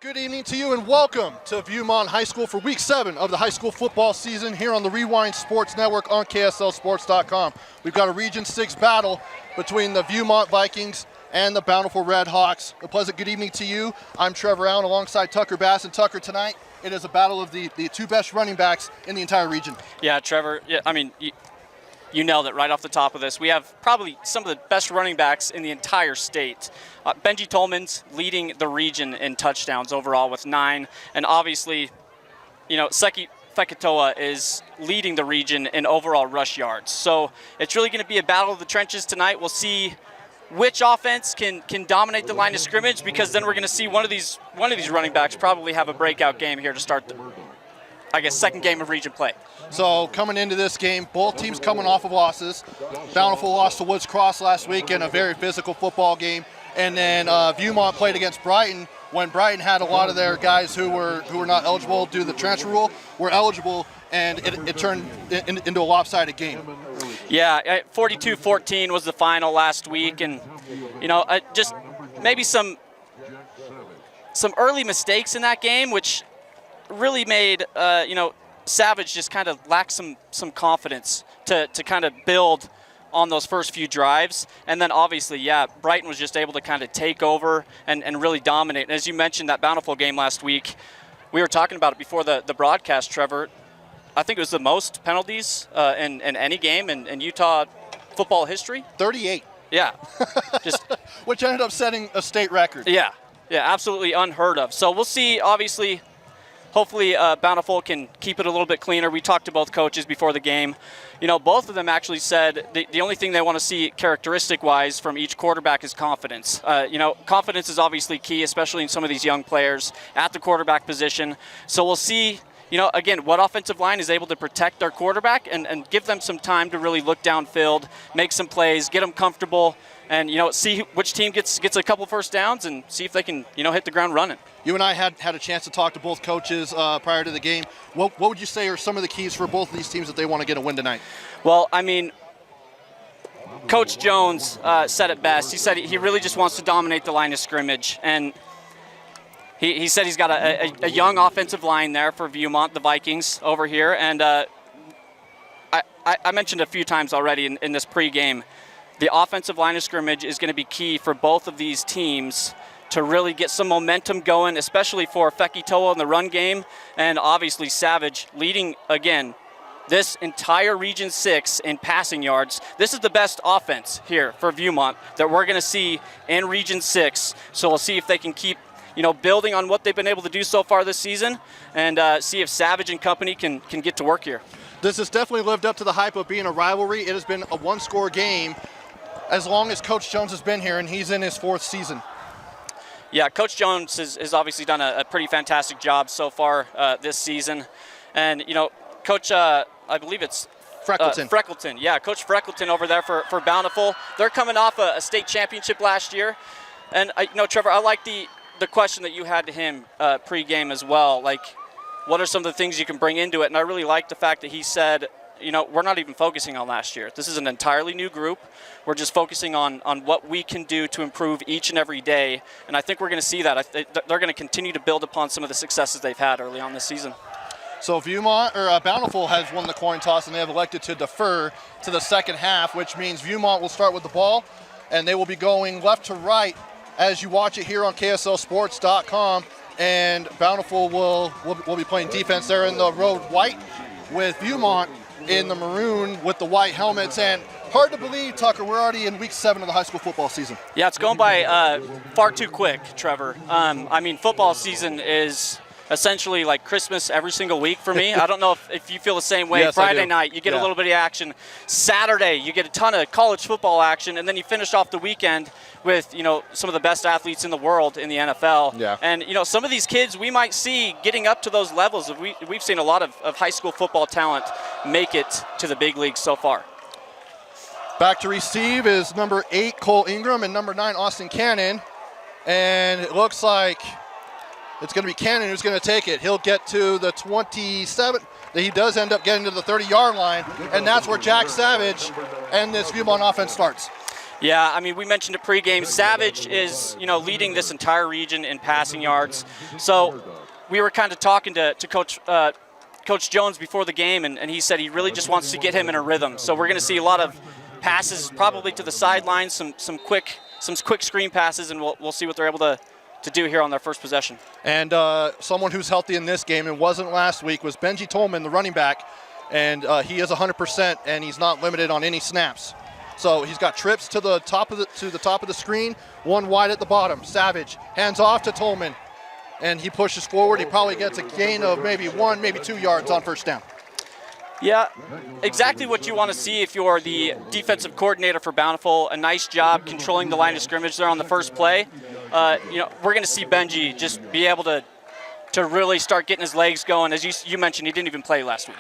Good evening to you and welcome to Viewmont High School for Week 7 of the high school football season here on the Rewind Sports Network on KSLSports.com. We've got a Region 6 battle between the Viewmont Vikings and the Bountiful Redhawks. A pleasant good evening to you. I'm Trevor Allen alongside Tucker Bass. And Tucker, tonight it is a battle of the two best running backs in the entire region. Yeah, Trevor, you nailed it right off the top of this. We have probably some of the best running backs in the entire state. Benji Tolman's leading the region in touchdowns overall with 9. And obviously, Seki Fekitoa is leading the region in overall rush yards. So it's really going to be a battle of the trenches tonight. We'll see which offense can dominate the line of scrimmage, because then we're going to see one of these running backs probably have a breakout game here to start the, second game of region play. So coming into this game, both teams coming off of losses. Bountiful lost to Woods Cross last week in a very physical football game. And then Viewmont played against Brighton when Brighton had a lot of their guys who were not eligible due to the transfer rule were eligible, and it turned into a lopsided game. Yeah, 42-14 was the final last week, and just maybe some early mistakes in that game, which really made Savage just kind of lack some confidence to kind of build on those first few drives. And then obviously, Brighton was just able to kind of take over and really dominate. And as you mentioned, that Bountiful game last week, we were talking about it before the broadcast, Trevor. I think it was the most penalties in any game in Utah football history. 38. Yeah. Which ended up setting a state record. Yeah, absolutely unheard of. So we'll see, obviously. Hopefully Bountiful can keep it a little bit cleaner. We talked to both coaches before the game. Both of them actually said the only thing they want to see characteristic-wise from each quarterback is confidence. Confidence is obviously key, especially in some of these young players at the quarterback position. So we'll see, again, what offensive line is able to protect their quarterback and give them some time to really look downfield, make some plays, get them comfortable, and see which team gets a couple first downs and see if they can hit the ground running. You and I had a chance to talk to both coaches prior to the game. What would you say are some of the keys for both of these teams if they want to get a win tonight? Well, Coach Jones said it best. He said he really just wants to dominate the line of scrimmage, and he said he's got a young offensive line there for Viewmont, the Vikings over here, and I mentioned a few times already in this pregame, the offensive line of scrimmage is going to be key for both of these teams to really get some momentum going, especially for Fekitoa in the run game, and obviously Savage leading, again, this entire Region 6 in passing yards. This is the best offense here for Viewmont that we're going to see in Region 6, so we'll see if they can keep building on what they've been able to do so far this season, and see if Savage and company can get to work here. This has definitely lived up to the hype of being a rivalry. It has been a one-score game as long as Coach Jones has been here, and he's in his 4th season. Yeah, Coach Jones has obviously done a pretty fantastic job so far this season. And, Coach, I believe it's Freckleton. Yeah, Coach Freckleton over there for Bountiful. They're coming off a state championship last year. And, Trevor, I like the question that you had to him pregame as well. Like, what are some of the things you can bring into it? And I really like the fact that he said, we're not even focusing on last year. This is an entirely new group. We're just focusing on what we can do to improve each and every day. And I think we're going to see that. They're going to continue to build upon some of the successes they've had early on this season. So Bountiful has won the coin toss, and they have elected to defer to the second half, which means Viewmont will start with the ball, and they will be going left to right as you watch it here on KSLSports.com. And Bountiful will be playing defense. They're in the road white with Viewmont in the maroon with the white helmets. And hard to believe, Tucker, we're already in week 7 of the high school football season. Yeah, it's going by far too quick, Trevor. Football season is essentially like Christmas every single week for me. I don't know if you feel the same way. Yes, Friday night, you get a little bit of action. Saturday, you get a ton of college football action, and then you finish off the weekend with, some of the best athletes in the world in the NFL. Yeah. And, some of these kids we might see getting up to those levels. We've seen a lot of high school football talent make it to the big leagues so far. Back to receive is number 8, Cole Ingram, and number 9, Austin Cannon. And it looks like it's going to be Cannon who's going to take it. He'll get to the 27. He does end up getting to the 30-yard line, and that's where Jack Savage and this Viewmont offense starts. Yeah, I mean, we mentioned it pregame. Savage is, leading this entire region in passing yards. So we were kind of talking to Coach Jones before the game, and he said he really just wants to get him in a rhythm. So we're going to see a lot of passes probably to the sidelines, some quick screen passes, and we'll see what they're able to do here on their first possession. And someone who's healthy in this game and wasn't last week was Benji Tolman, the running back, and he is 100%, and he's not limited on any snaps. So he's got trips to the top of the screen, one wide at the bottom. Savage hands off to Tolman, and he pushes forward. He probably gets a gain of maybe 1, maybe 2 yards on first down. Yeah, exactly what you want to see if you're the defensive coordinator for Bountiful. A nice job controlling the line of scrimmage there on the first play. We're going to see Benji just be able to really start getting his legs going. As you mentioned, he didn't even play last week.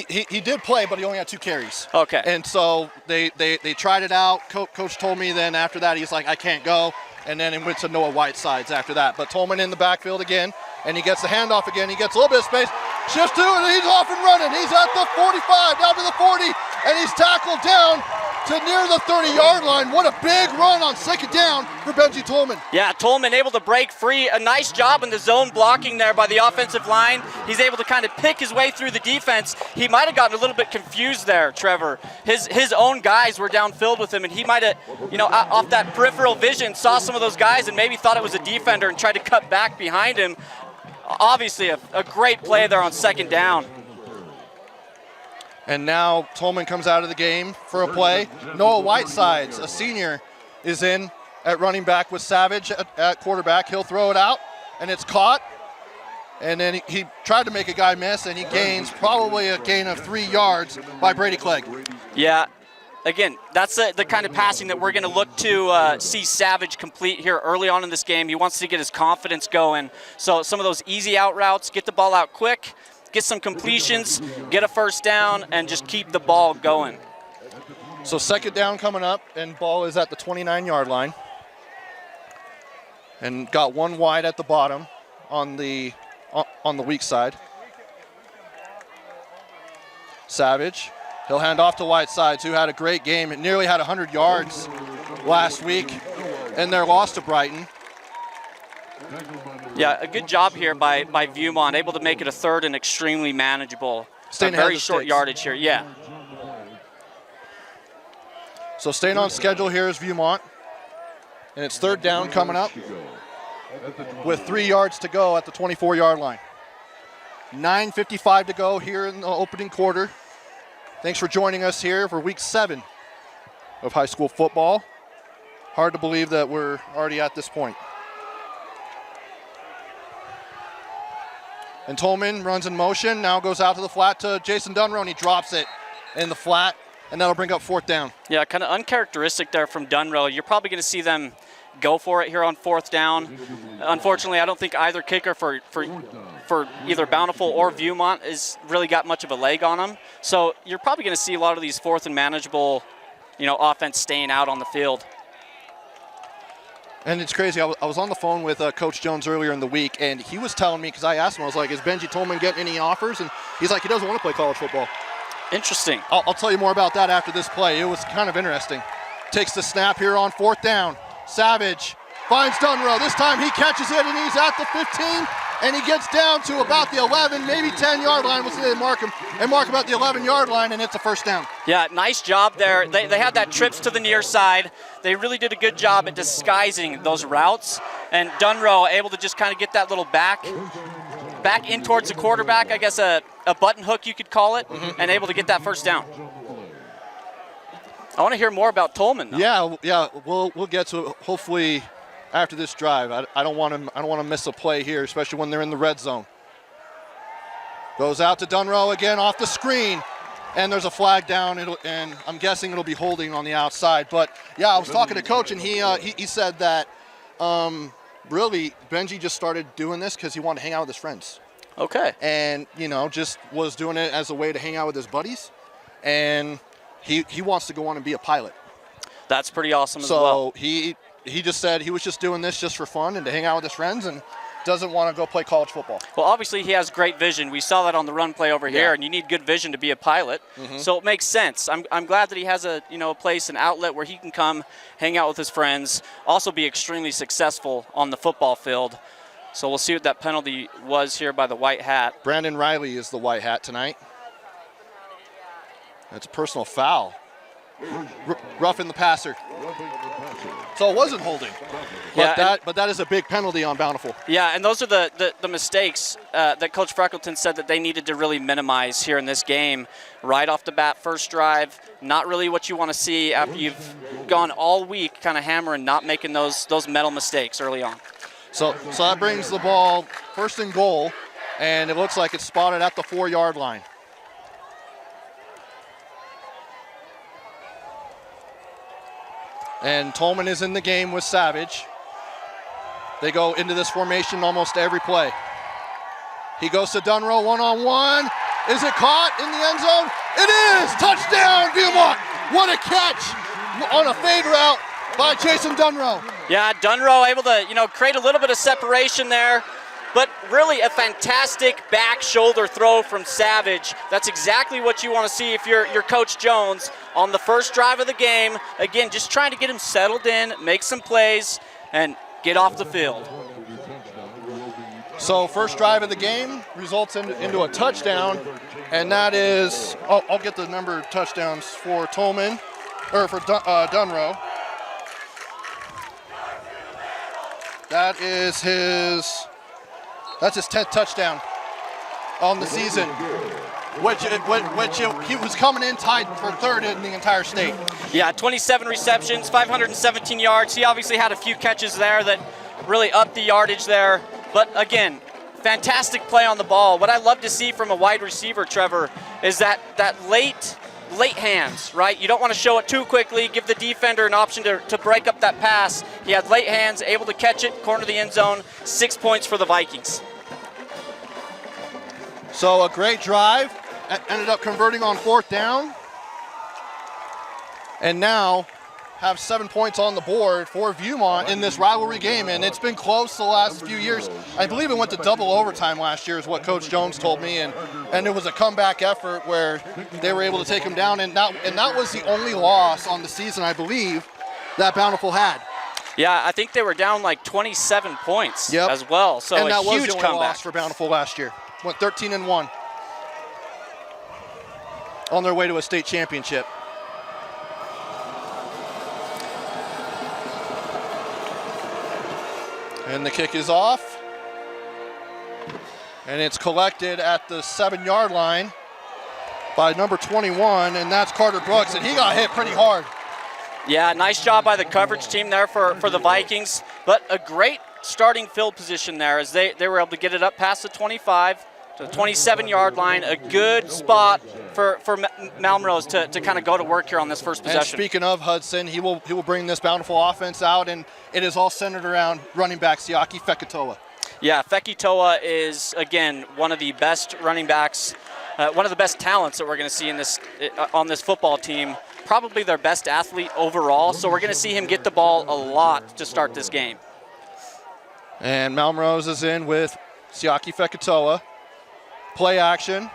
He did play, but he only had 2 carries. Okay. And so they tried it out. Coach told me then after that, he's like, I can't go. And then it went to Noah Whitesides after that. But Tolman in the backfield again, and he gets the handoff again. He gets a little bit of space, shifts to it, and he's off and running. He's at the 45, down to the 40, and he's tackled down to near the 30-yard line. What a big run on second down for Benji Tolman. Yeah, Tolman able to break free. A nice job in the zone blocking there by the offensive line. He's able to kind of pick his way through the defense. He might have gotten a little bit confused there, Trevor. His own guys were downfield with him, and he might have, off that peripheral vision, saw some of those guys and maybe thought it was a defender and tried to cut back behind him. Obviously, a great play there on second down. And now Tolman comes out of the game for a play. Noah Whitesides, a senior, is in at running back with Savage at quarterback. He'll throw it out, and it's caught. And then he tried to make a guy miss, and he gains probably a gain of 3 yards by Brady Clegg. Yeah. Again, that's the kind of passing that we're going to look to see Savage complete here early on in this game. He wants to get his confidence going. So some of those easy out routes, get the ball out quick, get some completions, get a first down, and just keep the ball going. So second down coming up, and ball is at the 29-yard line. And got 1 wide at the bottom on the weak side. Savage. He'll hand off to Whitesides, who had a great game. It nearly had 100 yards last week in their loss to Brighton. Yeah, a good job here by Viewmont, able to make it a third and extremely manageable. Staying very short yardage here, yeah. So staying on schedule here is Viewmont. And it's third down coming up with 3 yards to go at the 24-yard line. 9:55 to go here in the opening quarter. Thanks for joining us here for week 7 of high school football. Hard to believe that we're already at this point. And Tolman runs in motion, now goes out to the flat to Jason Dunrow, and he drops it in the flat, and that'll bring up fourth down. Yeah, kind of uncharacteristic there from Dunrow. You're probably going to see them go for it here on fourth down. Unfortunately, I don't think either kicker for either Bountiful or Viewmont has really got much of a leg on them. So you're probably going to see a lot of these fourth and manageable, offense staying out on the field. And it's crazy. I was on the phone with Coach Jones earlier in the week, and he was telling me, because I asked him, I was like, is Benji Tolman getting any offers? And he's like, he doesn't want to play college football. Interesting. I'll tell you more about that after this play. It was kind of interesting. Takes the snap here on fourth down. Savage finds Dunrow. This time he catches it, and he's at the 15, and he gets down to about the 11, maybe 10-yard line. We'll see they mark him about the 11-yard line, and it's a first down. Yeah, nice job there. They had that trips to the near side. They really did a good job at disguising those routes, and Dunrow able to just kind of get that little back in towards the quarterback, I guess a button hook you could call it, and able to get that first down. I want to hear more about Tolman, though. Yeah, we'll get to it hopefully after this drive. I don't want to miss a play here, especially when they're in the red zone. Goes out to Dunrow again off the screen, and there's a flag down, and I'm guessing it'll be holding on the outside. But yeah, I was talking to Coach, and he said that really Benji just started doing this because he wanted to hang out with his friends. Okay. And just was doing it as a way to hang out with his buddies, and he wants to go on and be a pilot. That's pretty awesome as well. So he just said he was just doing this just for fun and to hang out with his friends, and doesn't want to go play college football. Well, obviously he has great vision. We saw that on the run play over here, and you need good vision to be a pilot. So it makes sense. I'm glad that he has a place, an outlet where he can come, hang out with his friends, also be extremely successful on the football field. So we'll see what that penalty was here by the white hat. Brandon Riley is the white hat tonight. That's a personal foul. Roughing the passer. So it wasn't holding. But that is a big penalty on Bountiful. Yeah, and those are the mistakes that Coach Freckleton said that they needed to really minimize here in this game. Right off the bat, first drive, not really what you want to see after you've gone all week kind of hammering, not making those mental mistakes early on. So that brings the ball first and goal, and it looks like it's spotted at the 4-yard line. And Tolman is in the game with Savage. They go into this formation almost every play. He goes to Dunrow one-on-one. Is it caught in the end zone? It is! Touchdown, Viewmont! What a catch on a fade route by Jason Dunrow. Yeah, Dunrow able to, create a little bit of separation there, but really a fantastic back shoulder throw from Savage. That's exactly what you want to see if you're Coach Jones on the first drive of the game. Again, just trying to get him settled in, make some plays, and get off the field. So first drive of the game results into a touchdown, and that is, I'll get the number of touchdowns for Tolman, or for Dunrow. That's his 10th touchdown on the season, which he was coming in tied for third in the entire state. Yeah, 27 receptions, 517 yards. He obviously had a few catches there that really upped the yardage there. But again, fantastic play on the ball. What I love to see from a wide receiver, Trevor, is that late hands, right? You don't want to show it too quickly, give the defender an option to break up that pass. He had late hands, able to catch it, corner of the end zone, 6 points for the Vikings. So a great drive, ended up converting on 4th down, and now have 7 points on the board for Viewmont in this rivalry game, and it's been close the last few years. I believe it went to double overtime last year is what Coach Jones told me, and it was a comeback effort where they were able to take them down, and that was the only loss on the season, I believe, that Bountiful had. Yeah, I think they were down like 27 points as well, so and a that huge was the only comeback loss for Bountiful last year. Went 13-1 on their way to a state championship. And the kick is off. And it's collected at the 7-yard line by number 21, and that's Carter Brooks, and he got hit pretty hard. Yeah, nice job by the coverage team there for the Vikings, but a great starting field position there as they were able to get it up past the 25 to the 27-yard line. A good spot for Malmrose to kind of go to work here on this first possession. And speaking of Hudson, he will bring this Bountiful offense out, and it is all centered around running back Siaki Fekitoa. Yeah, Fekitoa is, again, one of the best running backs, one of the best talents that we're going to see on this football team. Probably their best athlete overall, so we're going to see him get the ball a lot to start this game. And Malmrose is in with Siaki Fekitoa. Play action.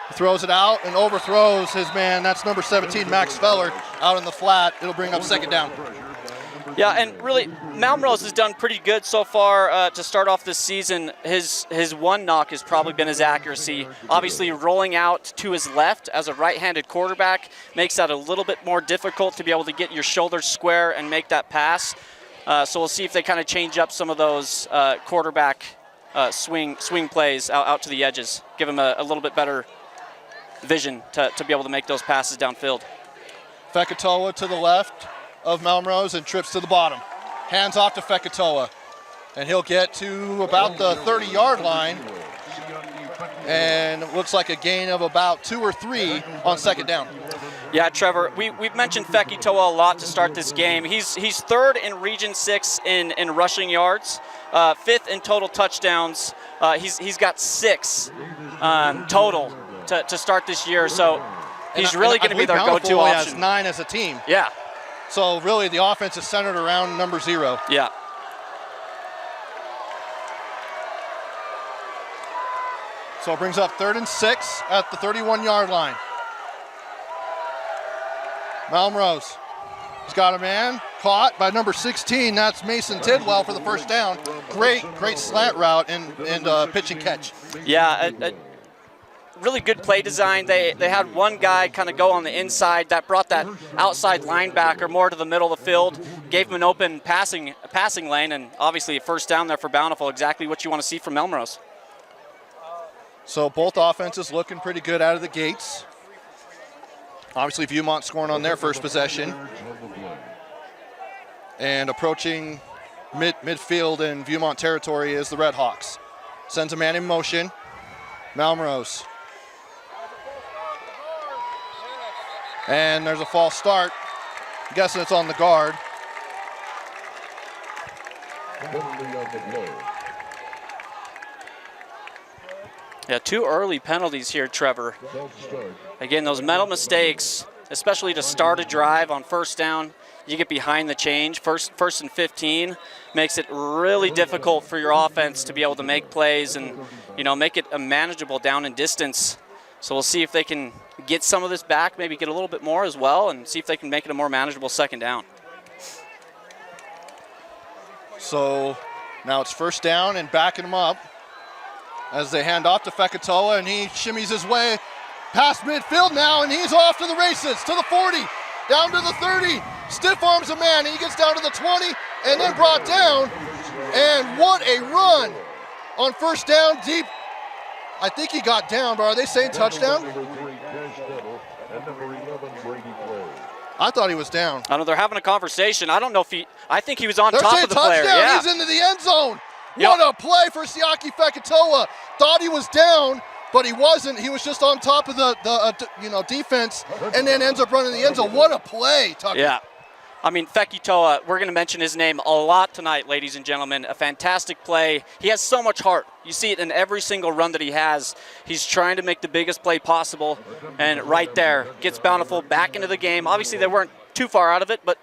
He throws it out and overthrows his man. That's number 17, Max Feller, out in the flat. It'll bring up 2nd down. Yeah, and really, Malmrose has done pretty good so far to start off this season. His one knock has probably been his accuracy. Obviously, rolling out to his left as a right-handed quarterback makes that a little bit more difficult to be able to get your shoulders square and make that pass. So we'll see if they kind of change up some of those quarterback swing plays out to the edges. Give him a little bit better vision to be able to make those passes downfield. Fekitoa to the left of Malmrose and trips to the bottom. Hands off to Fekitoa, and he'll get to about the 30-yard line, and looks like a gain of about 2 or 3 on 2nd down. Yeah, Trevor, we've mentioned Fekitoa a lot to start this game. He's 3rd in Region 6 in rushing yards, 5th in total touchdowns. He's got 6 total to start this year, so he's really going to be their go-to option. He has 9 as a team. Yeah. So really the offense is centered around number 0. Yeah. So it brings up 3rd and 6 at the 31-yard line. Melrose. He's got a man caught by number 16. That's Mason Tidwell for the first down. Great slant route and pitch and catch. Yeah, a really good play design. They had one guy kind of go on the inside that brought that outside linebacker more to the middle of the field, gave him an open passing lane, and obviously a first down there for Bountiful, exactly what you want to see from Melrose. So both offenses looking pretty good out of the gates. Obviously Viewmont scoring on their first possession. And approaching midfield in Viewmont territory is the Redhawks. Sends a man in motion. Melrose. And there's a false start. I'm guessing it's on the guard. Yeah, 2 early penalties here, Trevor. Again, those mental mistakes, especially to start a drive on first down, you get behind the change. First and 15 makes it really difficult for your offense to be able to make plays and, make it a manageable down and distance. So we'll see if they can get some of this back, maybe get a little bit more as well, and see if they can make it a more manageable second down. So now it's first down and backing them up as they hand off to Fekatoa, and he shimmies his way past midfield now, and he's off to the races, to the 40, down to the 30, stiff arms a man, and he gets down to the 20, and then brought down, and what a run on first down deep. I think he got down, but are they saying touchdown? I thought he was down. I know they're having a conversation. I don't know if I think he was on They're top saying of the player. touchdown. Yeah. He's into the end zone. What a play for Siaki Fekatoa. Thought he was down, but he wasn't. He was just on top of the defense, and then ends up running the end zone. What a play, Tucker. Yeah. I mean, Fekitoa, we're going to mention his name a lot tonight, ladies and gentlemen. A fantastic play. He has so much heart. You see it in every single run that he has. He's trying to make the biggest play possible, and right there gets Bountiful back into the game. Obviously, they weren't too far out of it, but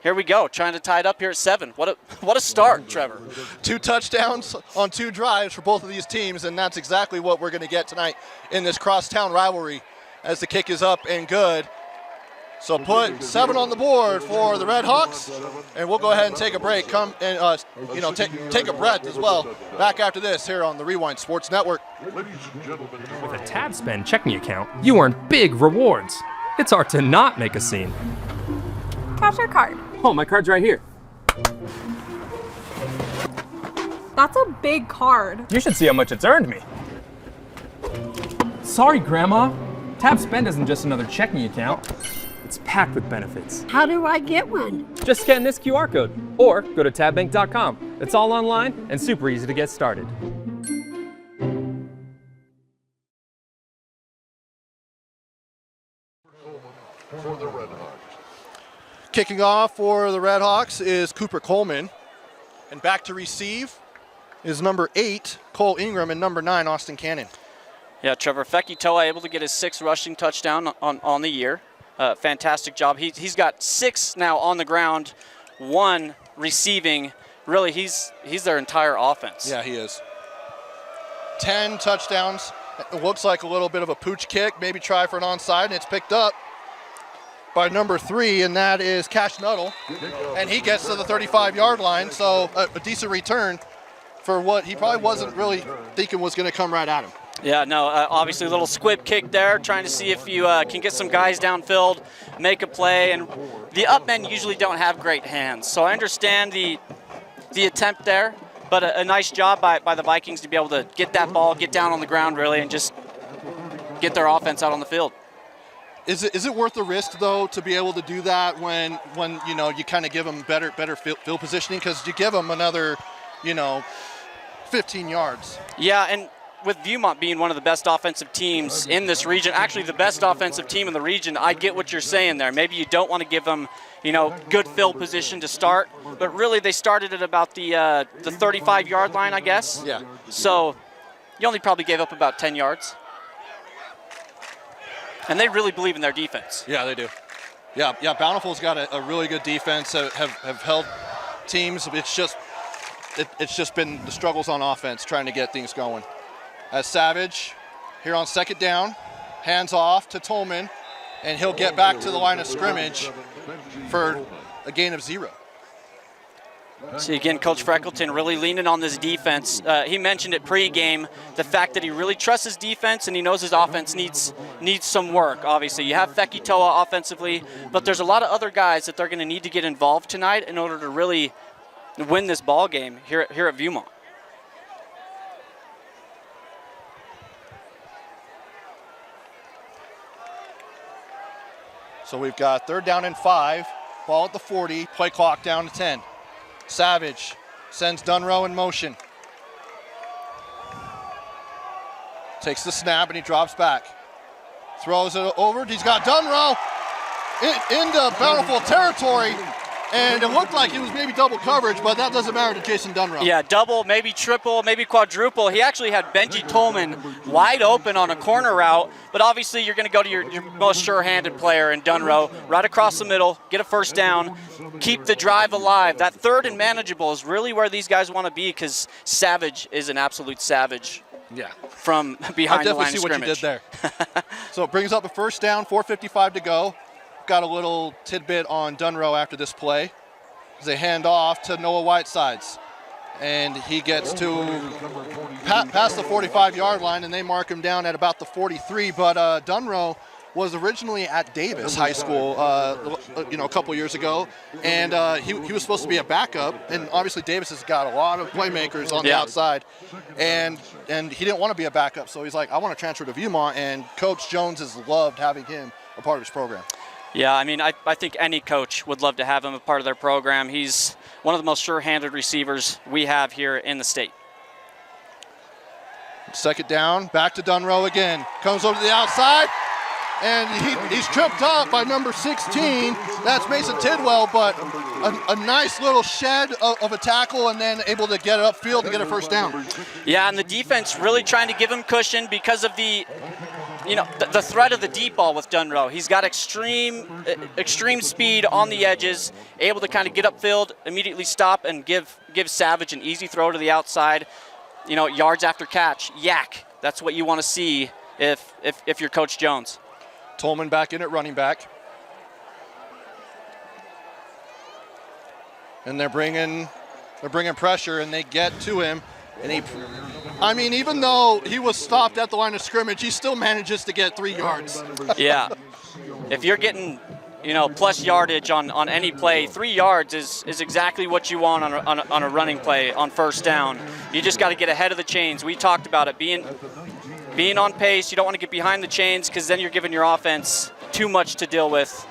here we go, trying to tie it up here at 7. What a start, Trevor. 2 touchdowns on 2 drives for both of these teams, and that's exactly what we're going to get tonight in this crosstown rivalry as the kick is up and good. So put 7 on the board for the Redhawks, and we'll go ahead and take a break. Come and take a breath as well. Back after this here on the Rewind Sports Network. With a Tab Spend checking account, you earn big rewards. It's hard to not make a scene. Cash or card? Oh, my card's right here. That's a big card. You should see how much it's earned me. Sorry, Grandma. Tab Spend isn't just another checking account. It's packed with benefits. How do I get one? Just scan this QR code or go to tabbank.com. It's all online and super easy to get started. For the Redhawks. Kicking off for the Redhawks is Cooper Coleman. And back to receive is number 8, Cole Ingram, and number 9, Austin Cannon. Yeah, Trevor Fekitoa able to get his 6th rushing touchdown on the year. Fantastic job. He's got 6 now on the ground, 1 receiving. Really, he's their entire offense. Yeah, he is. 10 touchdowns. It looks like a little bit of a pooch kick. Maybe try for an onside, and it's picked up by number 3, and that is Cash Nuttall. And he gets to the 35-yard line, so a decent return for what he probably wasn't really thinking was going to come right at him. Yeah, no, obviously a little squib kick there, trying to see if you can get some guys downfield, make a play, and the up men usually don't have great hands. So I understand the attempt there, but a nice job by the Vikings to be able to get that ball, get down on the ground really, and just get their offense out on the field. Is it worth the risk, though, to be able to do that when you kind of give them better field positioning? Because you give them another, 15 yards. Yeah, and with Viewmont being one of the best offensive teams in this region, actually the best offensive team in the region, I get what you're saying there. Maybe you don't want to give them, good field position to start, but really they started at about the 35-yard line, I guess. Yeah. So you only probably gave up about 10 yards. And they really believe in their defense. Yeah, they do. Yeah. Bountiful's got a really good defense. Have held teams. It's just been the struggles on offense trying to get things going. As Savage here on second down, hands off to Tolman, and he'll get back to the line of scrimmage for a gain of 0. See, again, Coach Freckleton really leaning on this defense. He mentioned it pregame, the fact that he really trusts his defense and he knows his offense needs some work, obviously. You have Fekitoa offensively, but there's a lot of other guys that they're going to need to get involved tonight in order to really win this ball game here at Viewmont. So we've got 3rd down and 5, ball at the 40, play clock down to 10. Savage sends Dunrow in motion. Takes the snap and he drops back. Throws it over, he's got Dunrow into Bountiful territory, and it looked like it was maybe double coverage, but that doesn't matter to Jason Dunrow. Yeah, double, maybe triple, maybe quadruple. He actually had Benji Tolman wide open on a corner route, but obviously you're going to go to your most sure-handed player in Dunrow, right across the middle, get a first down, keep the drive alive. That 3rd and manageable is really where these guys want to be because Savage is an absolute savage. Yeah. From behind the line of I definitely see what you did scrimmage. there. So it brings up a first down, 4:55 to go. Got a little tidbit on Dunrow after this play. As they hand off to Noah Whitesides. And he gets to past the 45-yard line, and they mark him down at about the 43. But Dunrow was originally at Davis High School, a couple years ago, and he was supposed to be a backup. And obviously Davis has got a lot of playmakers on the outside, and he didn't want to be a backup, so he's like, I want to transfer to Viewmont. And Coach Jones has loved having him a part of his program. Yeah, I mean, I think any coach would love to have him a part of their program. He's one of the most sure-handed receivers we have here in the state. Second down, back to Dunrow again. Comes over to the outside, and he's tripped up by number 16. That's Mason Tidwell, but a nice little shed of a tackle, and then able to get it upfield to get a first down. Yeah, and the defense really trying to give him cushion because of the threat of the deep ball with Dunrow. He's got extreme speed on the edges, able to kind of get upfield, immediately stop, and give Savage an easy throw to the outside. Yards after catch, yak. That's what you want to see if you're Coach Jones. Tolman back in at running back. And they're bringing pressure, and they get to him. And even though he was stopped at the line of scrimmage, he still manages to get 3 yards. Yeah. If you're getting, plus yardage on any play, 3 yards is exactly what you want on a running play on first down. You just got to get ahead of the chains. We talked about it being on pace. You don't want to get behind the chains because then you're giving your offense too much to deal with.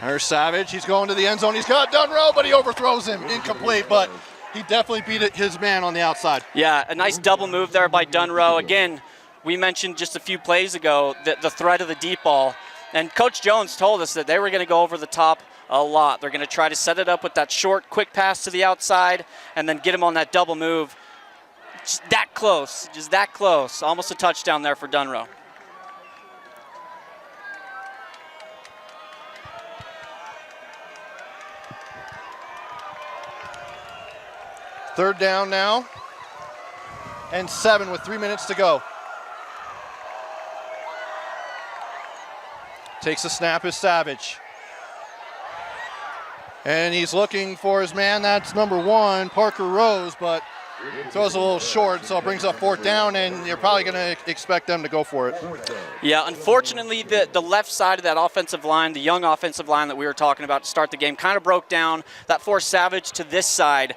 There's Savage. He's going to the end zone. He's got Dunrow, but he overthrows him. Incomplete, but he definitely beat his man on the outside. Yeah, a nice double move there by Dunrow. Again, we mentioned just a few plays ago the threat of the deep ball. And Coach Jones told us that they were going to go over the top a lot. They're going to try to set it up with that short, quick pass to the outside and then get him on that double move. Just that close. Almost a touchdown there for Dunrow. Third down now, and 7 with 3 minutes to go. Takes a snap is Savage. And he's looking for his man, that's number 1, Parker Rose, but throws a little short, so it brings up 4th down, and you're probably going to expect them to go for it. Yeah, unfortunately, the left side of that offensive line, the young offensive line that we were talking about to start the game, kind of broke down. That forced Savage to this side.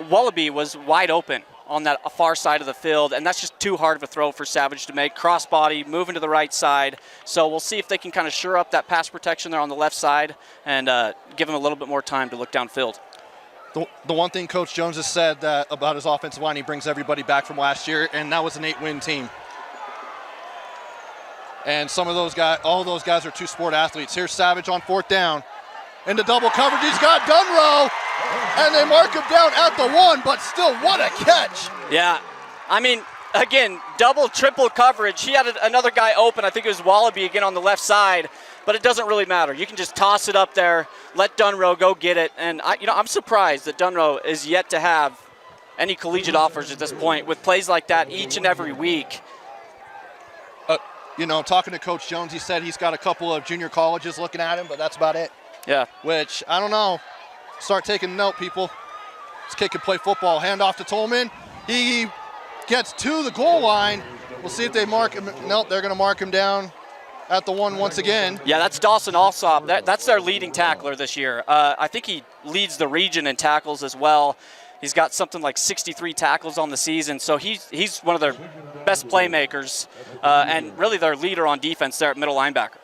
Wallaby was wide open on that far side of the field, and that's just too hard of a throw for Savage to make. Crossbody, moving to the right side. So we'll see if they can kind of shore up that pass protection there on the left side and give him a little bit more time to look downfield. The one thing Coach Jones has said about his offensive line, he brings everybody back from last year, and that was an 8-win team. And some of those guys, all those guys are two-sport athletes. Here's Savage on 4th down. Into double coverage, he's got Dunrow, and they mark him down at the 1, but still, what a catch. Yeah, I mean, again, double, triple coverage. He had another guy open. I think it was Wallaby again on the left side, but it doesn't really matter. You can just toss it up there, let Dunrow go get it. And I'm surprised that Dunrow is yet to have any collegiate offers at this point with plays like that each and every week. Talking to Coach Jones, he said he's got a couple of junior colleges looking at him, but that's about it. Yeah. Which, I don't know. Start taking note, people. This kid can play football. Hand off to Tolman. He gets to the goal line. We'll see if they mark him. Nope, they're going to mark him down at the 1 once again. Yeah, that's Dawson Alsop. That's their leading tackler this year. I think he leads the region in tackles as well. He's got something like 63 tackles on the season, so he's one of their best playmakers and really their leader on defense there at middle linebacker.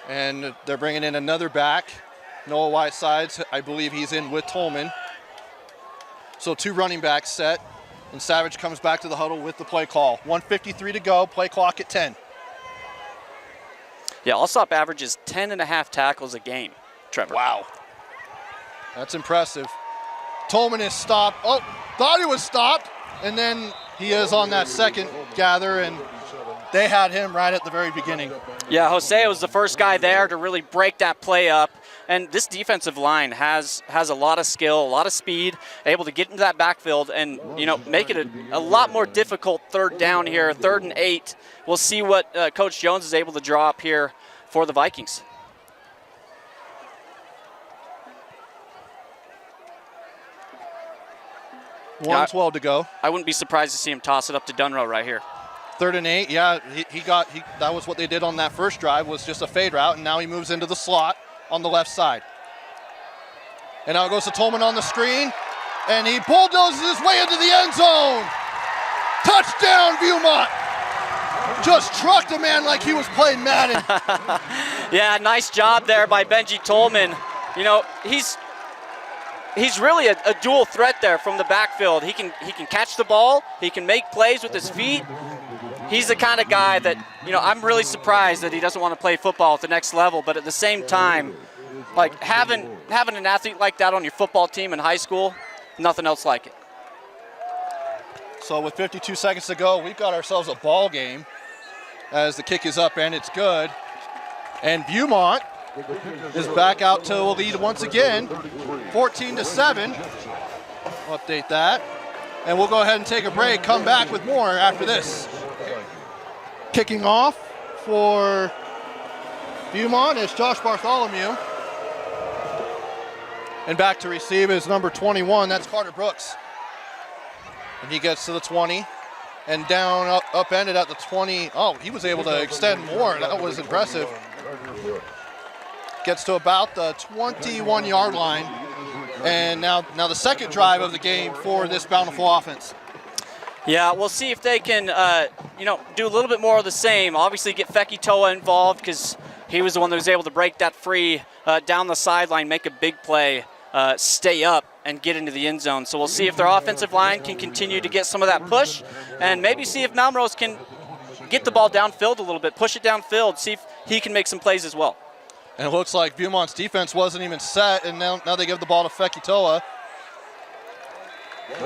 And they're bringing in another back. Noah Whitesides, I believe he's in with Tolman. So 2 running backs set, and Savage comes back to the huddle with the play call. 1:53 to go, play clock at 10. Yeah, Alsop averages 10.5 tackles a game, Trevor. Wow. That's impressive. Tolman is stopped. Oh, thought he was stopped, and then he is on that second gather, and they had him right at the very beginning. Yeah, Jose was the first guy there to really break that play up. And this defensive line has a lot of skill, a lot of speed, able to get into that backfield and, make it a lot more difficult third down here, 3rd and 8. We'll see what Coach Jones is able to draw up here for the Vikings. Yeah, 1:12 to go. I wouldn't be surprised to see him toss it up to Dunrow right here. 3rd and 8, yeah, that was what they did on that first drive, was just a fade route, and now he moves into the slot on the left side. And now it goes to Tolman on the screen, and he bulldozes his way into the end zone. Touchdown, Viewmont. Just trucked a man like he was playing Madden. Yeah, nice job there by Benji Tolman. He's really a dual threat there from the backfield. He can catch the ball. He can make plays with his feet. He's the kind of guy that, I'm really surprised that he doesn't want to play football at the next level. But at the same time, like having an athlete like that on your football team in high school, nothing else like it. So with 52 seconds to go, we've got ourselves a ball game as the kick is up and it's good. And Viewmont is back out to a lead once again, 14-7. I'll update that. And we'll go ahead and take a break, come back with more after this. Kicking off for Viewmont is Josh Bartholomew. And back to receive is number 21, that's Carter Brooks. And he gets to the 20 and down, upended at the 20. Oh, he was able to extend more. That was impressive. Gets to about the 21-yard line. And now the second drive of the game for this Bountiful offense. Yeah, we'll see if they can, do a little bit more of the same. Obviously get Feki Toa involved because he was the one that was able to break that free down the sideline, make a big play, stay up, and get into the end zone. So we'll see if their offensive line can continue to get some of that push and maybe see if Melrose can get the ball downfield a little bit, push it downfield, see if he can make some plays as well. And it looks like Viewmont's defense wasn't even set, and now they give the ball to Feki Toa.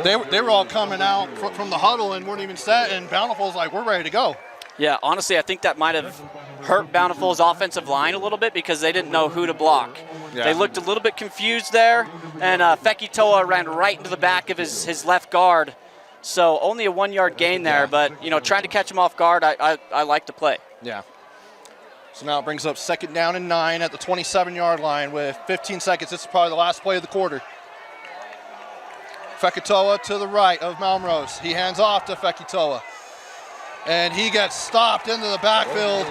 They were all coming out from the huddle and weren't even set, and Bountiful's like, we're ready to go. Yeah, honestly, I think that might have hurt Bountiful's offensive line a little bit because they didn't know who to block. Yeah. They looked a little bit confused there, and Feki Toa ran right into the back of his left guard. So only a 1-yard gain there, but, trying to catch him off guard, I like the play. Yeah. So now it brings up 2nd down and 9 at the 27-yard line with 15 seconds. This is probably the last play of the quarter. Feki Toa to the right of Melrose. He hands off to Feki Toa. And he gets stopped into the backfield.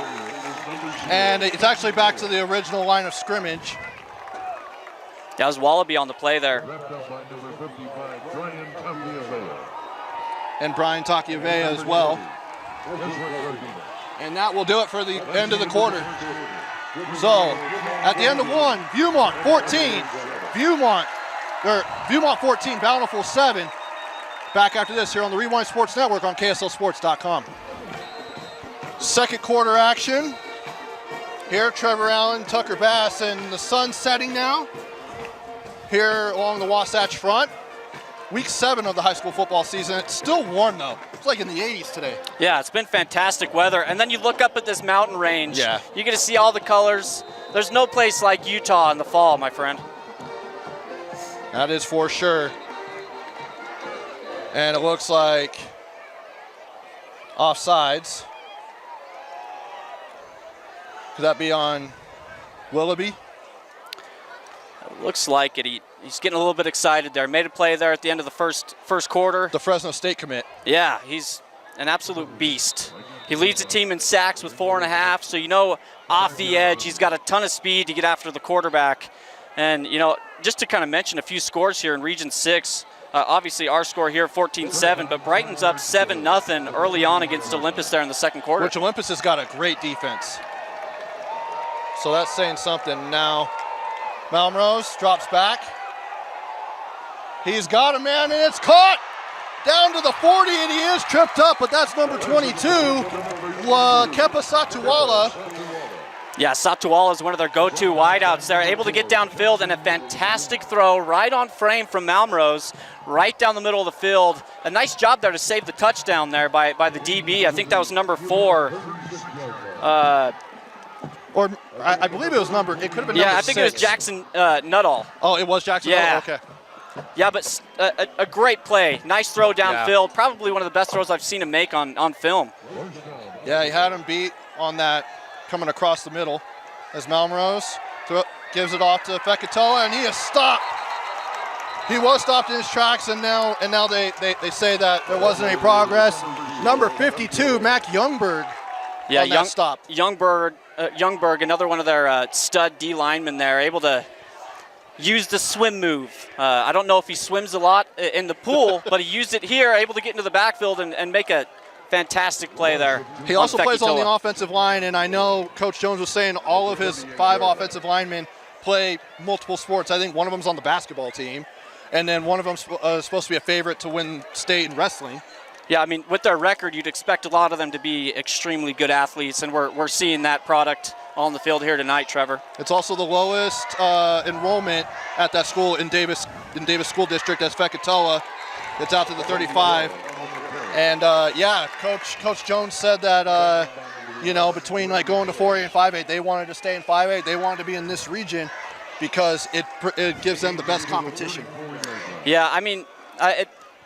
And it's actually back to the original line of scrimmage. That was Wallaby on the play there. And Brian Takiavea as well. And that will do it for the end of the quarter. So, at the end of one, Viewmont 14, Viewmont 14, Bountiful 7. Back after this here on the Rewind Sports Network on KSLSports.com. Second quarter action. Here, Trevor Allen, Tucker Bass, and the sun's setting now here along the Wasatch front. week 7 of the high school football season. It's still warm though. It's like in the 80s today. Yeah, it's been fantastic weather. And then you look up at this mountain range. Yeah. You get to see all the colors. There's no place like Utah in the fall, my friend. That is for sure. And it looks like offsides. Could that be on Willoughby? It looks like it. He's getting a little bit excited there. Made a play there at the end of the first quarter. The Fresno State commit. Yeah, he's an absolute beast. He leads the team in sacks with 4.5, so you know off the edge he's got a ton of speed to get after the quarterback. And, you know, just to kind of mention a few scores here in Region 6, obviously our score here 14-7, but Brighton's up 7-0 early on against Olympus there in the second quarter. Which Olympus has got a great defense. So that's saying something. Now, Malmrose drops back. He's got a man, and it's caught down to the 40, and he is tripped up, but that's number 22, Kepa Satuwala. Yeah, Satuwala is one of their go-to wideouts. They're able to get downfield, and a fantastic throw right on frame from Malmrose, right down the middle of the field. A nice job there to save the touchdown there by the DB. I think that was number 4. Or I believe it was it could have been yeah, number 6. I think it was Jackson Nuttall. Oh, it was Jackson Yeah. Nuttall? Okay. Yeah, but a great play. Nice throw downfield. Probably one of the best throws I've seen him make on film. Yeah, he had him beat on that coming across the middle as Malmrose gives it off to Fekitoa, and he is stopped. He was stopped in his tracks, and now they say that there wasn't any progress. Number 52, Mac Youngberg. Yeah, on that stop. Youngberg, another one of their stud D linemen there, able to use the swim move. I don't know if he swims a lot in the pool, but he used it here, able to get into the backfield and make a fantastic play there. He also plays on the offensive line, and I know Coach Jones was saying all of his 5 offensive linemen play multiple sports. I think one of them's on the basketball team, and then one of them's supposed to be a favorite to win state in wrestling. Yeah, I mean, with their record, you'd expect a lot of them to be extremely good athletes, and we're seeing that product on the field here tonight, Trevor. It's also the lowest enrollment at that school in Davis School District as Fekitoa. It's out to the 35. And Coach Jones said that between like going to 4A and 5A, they wanted to stay in 5A. They wanted to be in this region because it gives them the best competition. Yeah, I mean,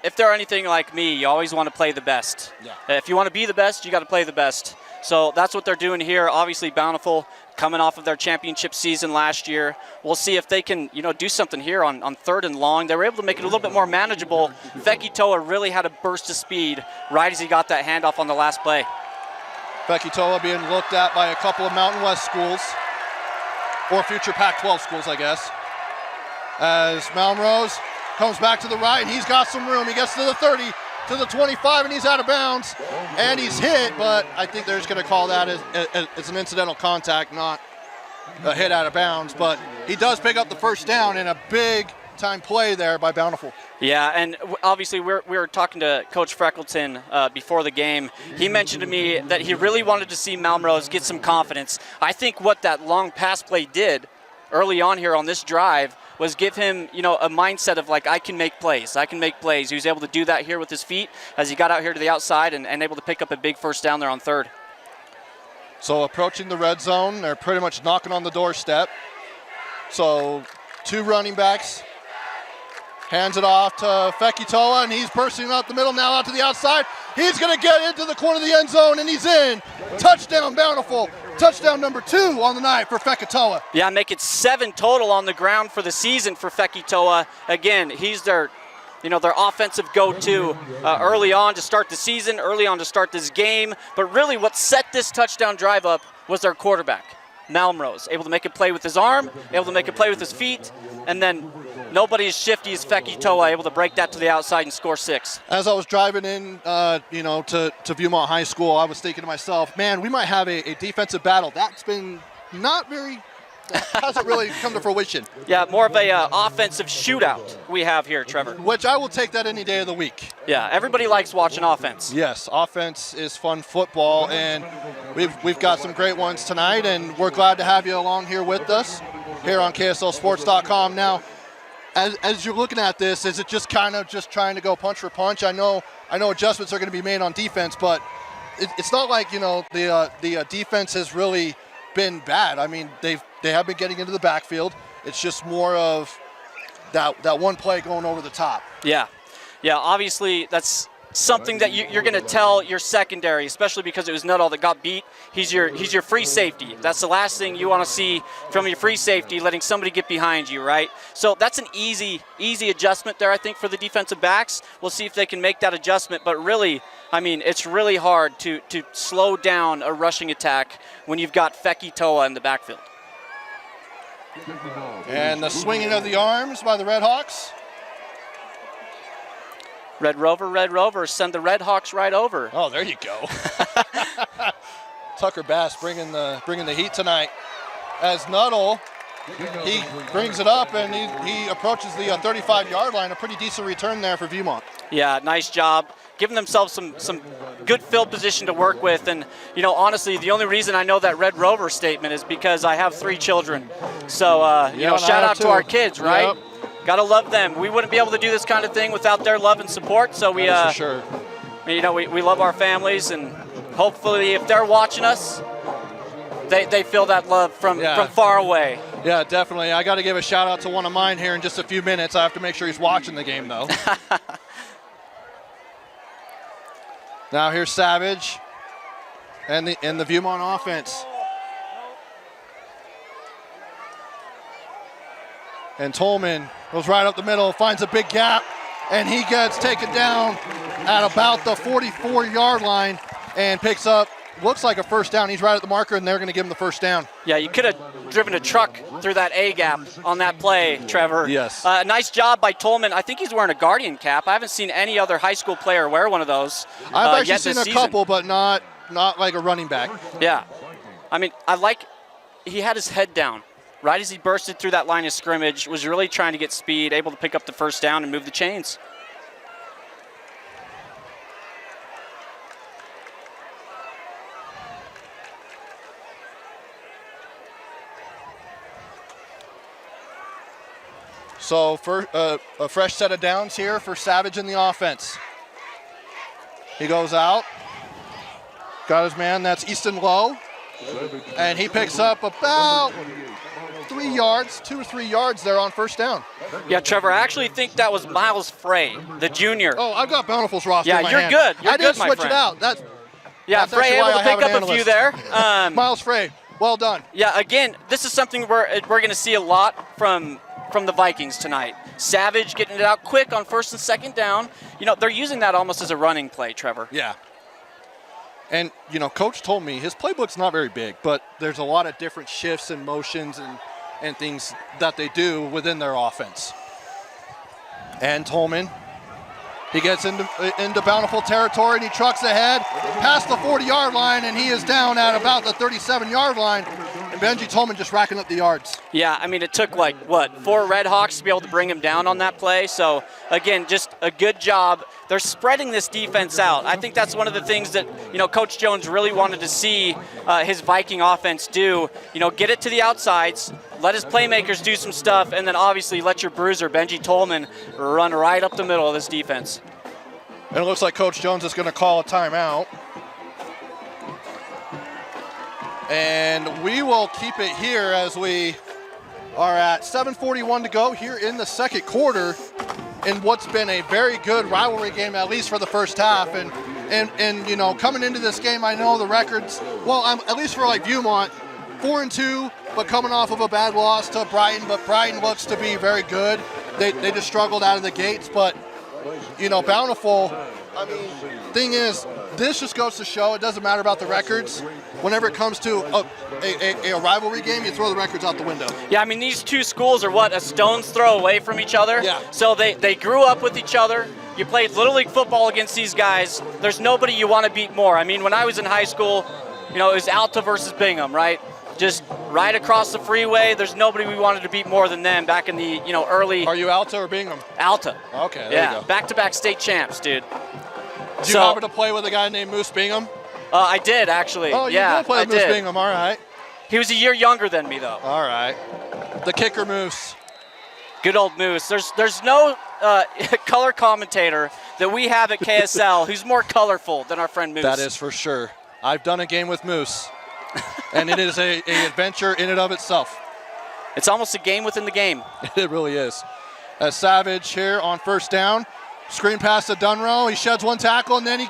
if they're anything like me, you always want to play the best. Yeah. If you want to be the best, you got to play the best. So that's what they're doing here. Obviously, Bountiful coming off of their championship season last year. We'll see if they can, do something here on 3rd and long. They were able to make it a little bit more manageable. Fekitoa really had a burst of speed right as he got that handoff on the last play. Fekitoa being looked at by a couple of Mountain West schools, or future Pac-12 schools, I guess. As Malmrose comes back to the right, and he's got some room. He gets to the 30, to the 25, and he's out of bounds. And he's hit, but I think they're just going to call that as an incidental contact, not a hit out of bounds. But he does pick up the first down in a big-time play there by Bountiful. Yeah, and obviously we were talking to Coach Freckleton before the game. He mentioned to me that he really wanted to see Malmrose get some confidence. I think what that long pass play did early on here on this drive was give him, a mindset of like, I can make plays. He was able to do that here with his feet as he got out here to the outside and able to pick up a big first down there on 3rd. So approaching the red zone, they're pretty much knocking on the doorstep. So 2 running backs, hands it off to Fekitoa, and he's bursting out the middle now out to the outside. He's going to get into the corner of the end zone, and he's in. Touchdown, Bountiful. Touchdown number 2 on the night for Fekitoa. Yeah, make it 7 total on the ground for the season for Fekitoa. Again, he's their offensive go-to early on to start the season, early on to start this game. But really what set this touchdown drive up was their quarterback, Malmrose, able to make a play with his arm, able to make a play with his feet, and then nobody as shifty as Fekitoa, able to break that to the outside and score 6. As I was driving in, to Viewmont High School, I was thinking to myself, man, we might have a defensive battle. That's been hasn't really come to fruition. Yeah, more of a offensive shootout we have here, Trevor. Which I will take that any day of the week. Yeah, everybody likes watching offense. Yes, offense is fun football, and we've got some great ones tonight, and we're glad to have you along here with us here on KSLSports.com. Now, as you're looking at this, is it just kind of just trying to go punch for punch? I know adjustments are going to be made on defense, but it's not like, the defense has really been bad. I mean, they have been getting into the backfield. It's just more of that one play going over the top. Yeah, obviously that's something that you're going to tell your secondary, especially because it was Nuttall that got beat. He's your free safety. That's the last thing you want to see from your free safety, letting somebody get behind you, right? So that's an easy adjustment there, I think, for the defensive backs. We'll see if they can make that adjustment. But really, I mean, it's really hard to slow down a rushing attack when you've got Feki Toa in the backfield. And the swinging of the arms by the Redhawks. Red Rover, send the Redhawks right over. Oh, there you go. Tucker Bass bringing the heat tonight. As Nuttall, he brings it up and he approaches the 35-yard line. A pretty decent return there for Viewmont. Yeah, nice job. Giving themselves some good field position to work with. And, honestly, the only reason I know that Red Rover statement is because I have 3 children. So, shout out to our kids, right? Yep. Gotta love them. We wouldn't be able to do this kind of thing without their love and support. So we, for sure. We love our families, and hopefully, if they're watching us, they feel that love from far away. Yeah, definitely. I got to give a shout out to one of mine here in just a few minutes. I have to make sure he's watching the game though. Now here's Savage, and the Viewmont offense. And Tolman goes right up the middle, finds a big gap, and he gets taken down at about the 44-yard line and picks up, looks like a first down. He's right at the marker, and they're going to give him the first down. Yeah, you could have driven a truck through that A gap on that play, Trevor. Yes. Nice job by Tolman. I think he's wearing a Guardian cap. I haven't seen any other high school player wear one of those. I've actually seen a couple, but not like a running back. Yeah. I mean, he had his head down. Right as he bursted through that line of scrimmage, was really trying to get speed, able to pick up the first down and move the chains. So for a fresh set of downs here for Savage in the offense. He goes out, got his man, that's Easton Lowe, and he picks up about 2 or 3 yards there on first down. Yeah, Trevor, I actually think that was Miles Frey, the junior. Oh, I've got Bountiful's roster in my you're hand. good. You're I good, didn't my switch friend. it out. That's Frey able to pick up a few there. Miles Frey, well done. Yeah, again, this is something we're going to see a lot from the Vikings tonight. Savage getting it out quick on first and second down. They're using that almost as a running play, Trevor. Yeah. And, Coach told me his playbook's not very big, but there's a lot of different shifts and motions and things that they do within their offense. And Tolman, he gets into Bountiful territory, and he trucks ahead past the 40-yard line, and he is down at about the 37-yard line. And Benji Tolman just racking up the yards. Yeah, I mean, it took 4 Redhawks to be able to bring him down on that play. So, again, just a good job. They're spreading this defense out. I think that's one of the things that, Coach Jones really wanted to see his Viking offense do. Get it to the outsides, let his playmakers do some stuff, and then obviously let your bruiser, Benji Tolman, run right up the middle of this defense. And it looks like Coach Jones is going to call a timeout. And we will keep it here as we are at 7:41 to go here in the second quarter in what's been a very good rivalry game, at least for the first half. And coming into this game, I know the records, at least for Viewmont, 4-2, but coming off of a bad loss to Brighton. But Brighton looks to be very good. They just struggled out of the gates. But, Bountiful, thing is, this just goes to show it doesn't matter about the records. Whenever it comes to a rivalry game, you throw the records out the window. Yeah, these two schools are a stone's throw away from each other. Yeah. So they grew up with each other. You played Little League football against these guys. There's nobody you want to beat more. When I was in high school, it was Alta versus Bingham, right? Just right across the freeway. There's nobody we wanted to beat more than them back in the early. Are you Alta or Bingham? Alta. Okay, there you go. Back-to-back state champs, dude. Did you happen to play with a guy named Moose Bingham? I did, actually. Oh, you did play with Moose Bingham, all right. He was a year younger than me, though. All right. The kicker Moose. Good old Moose. There's no color commentator that we have at KSL who's more colorful than our friend Moose. That is for sure. I've done a game with Moose, and it is a adventure in and of itself. It's almost a game within the game. It really is. As Savage here on first down, screen pass to Dunrow. He sheds one tackle, and then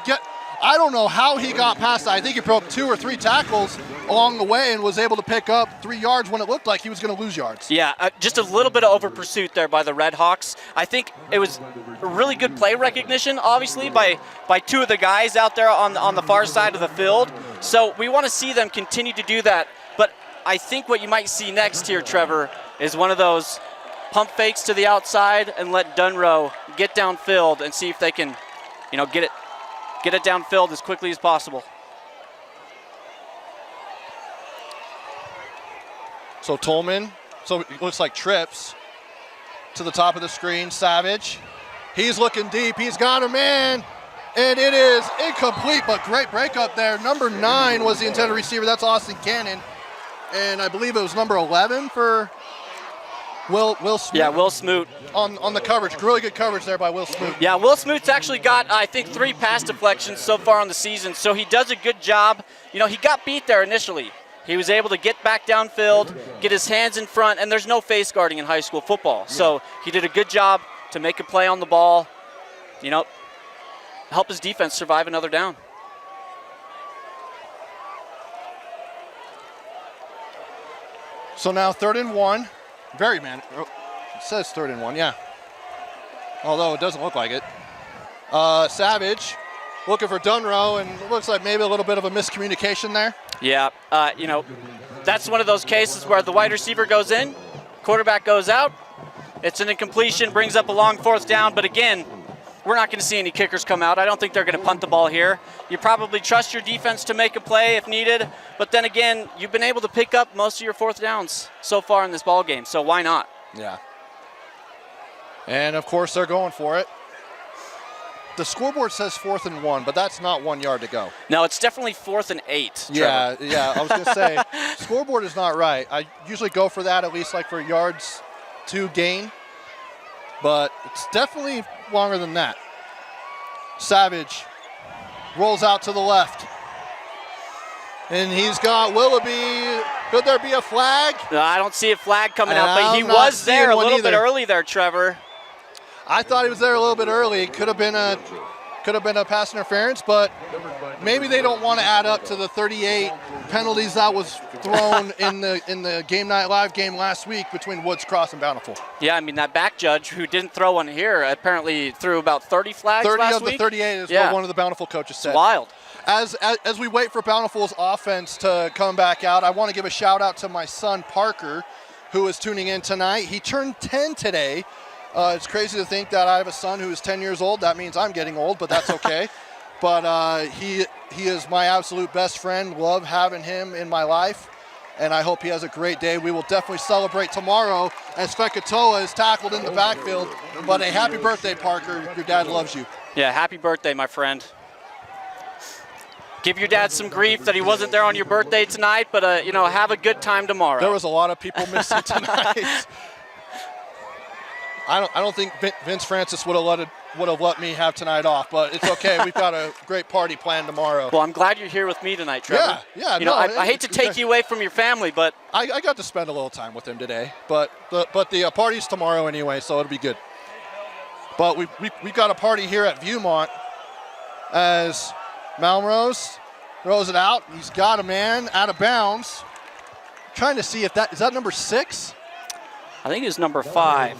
I don't know how he got past that. I think he broke 2 or 3 tackles along the way and was able to pick up 3 yards when it looked like he was going to lose yards. Yeah, just a little bit of over pursuit there by the Redhawks. I think it was a really good play recognition, obviously, by 2 of the guys out there on the far side of the field. So we want to see them continue to do that. But I think what you might see next here, Trevor, is one of those pump fakes to the outside and let Dunrow get downfield and see if they can, get it downfield as quickly as possible. So Tolman, it looks like trips to the top of the screen. Savage, he's looking deep. He's got a man, and it is incomplete, but great breakup there. Number 9 was the intended receiver. That's Austin Cannon, and I believe it was number 11 for Will Smoot. Yeah, Will Smoot. On the coverage. Really good coverage there by Will Smoot. Yeah, Will Smoot's actually got, I think, 3 pass deflections so far on the season, so he does a good job. He got beat there initially. He was able to get back downfield, get his hands in front, and there's no face guarding in high school football. So he did a good job to make a play on the ball, help his defense survive another down. So now 3rd and 1. It says 3rd and 1, yeah. Although it doesn't look like it. Savage looking for Dunrow, and it looks like maybe a little bit of a miscommunication there. Yeah, that's one of those cases where the wide receiver goes in, quarterback goes out, it's an incompletion, brings up a long 4th down, but again, we're not going to see any kickers come out. I don't think they're going to punt the ball here. You probably trust your defense to make a play if needed, but then again, you've been able to pick up most of your 4th downs so far in this ball game, so why not? Yeah. And of course, they're going for it. The scoreboard says 4th and 1, but that's not 1 yard to go. No, it's definitely 4th and 8. Yeah, I was going to say, scoreboard is not right. I usually go for that, at least like for yards to gain, but it's definitely longer than that. Savage rolls out to the left, and he's got Willoughby. Could there be a flag? No, I don't see a flag coming out, but he was there a little bit early there, Trevor. I thought he was there a little bit early. Could have been a pass interference, but maybe they don't want to add up to the 38 penalties that was thrown in the Game Night Live game last week between Woods Cross and Bountiful. Yeah, I mean, that back judge who didn't throw one here apparently threw about 30 flags last week. 30 of the 38 is what one of the Bountiful coaches said. It's wild. As we wait for Bountiful's offense to come back out, I want to give a shout out to my son Parker, who is tuning in tonight. He turned 10 today. It's crazy to think that I have a son who is 10 years old. That means I'm getting old, but that's okay. But he is my absolute best friend. Love having him in my life, and I hope he has a great day. We will definitely celebrate tomorrow as Fekatoa is tackled in the backfield. But a happy birthday, Parker. Your dad loves you. Yeah, happy birthday, my friend. Give your dad some grief that he wasn't there on your birthday tonight, but have a good time tomorrow. There was a lot of people missing tonight. I don't think Vince Francis would have let me have tonight off, but it's okay. We've got a great party planned tomorrow. Well, I'm glad you're here with me tonight, Trevor. Yeah. I hate to take you away from your family, but I got to spend a little time with him today. But the party's tomorrow anyway, so it'll be good. But we got a party here at Viewmont as Malmrose throws it out. He's got a man out of bounds. Trying to see if is that number 6. I think it's number 5.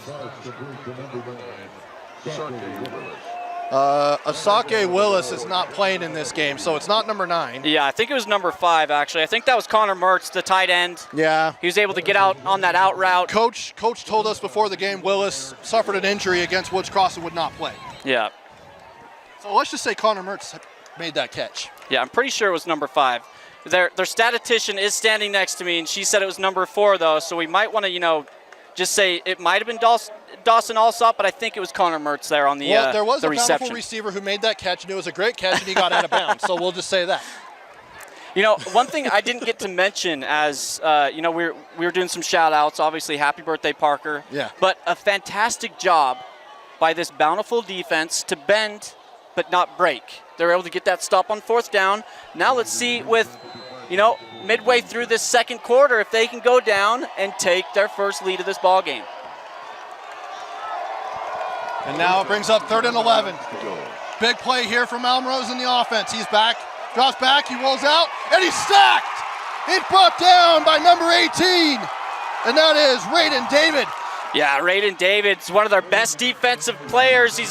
Asake Willis is not playing in this game, so it's not number 9. Yeah, I think it was number 5, actually. I think that was Connor Mertz, the tight end. Yeah. He was able to get out on that out route. Coach told us before the game Willis suffered an injury against Woods Cross and would not play. Yeah. So let's just say Connor Mertz made that catch. Yeah, I'm pretty sure it was number 5. Their statistician is standing next to me, and she said it was number 4, though, so we might want to, just say it might have been Dawson Alsop, but I think it was Connor Mertz there on the reception. Well, there was a Bountiful receiver who made that catch, and it was a great catch, and he got out of bounds, so we'll just say that. You know, one thing I didn't get to mention as, you know, we were doing some shout-outs. Obviously, happy birthday, Parker. Yeah. But a fantastic job by this Bountiful defense to bend but not break. They're able to get that stop on 4th down. Now let's see with, you know, midway through this second quarter if they can go down and take their first lead of this ball game. And now it brings up 3rd and 11. Big play here from Malmrose in the offense. He's back, drops back, he rolls out, and he's sacked. He's brought down by number 18, and that is Raiden David. Yeah, Raiden David's one of their best defensive players. He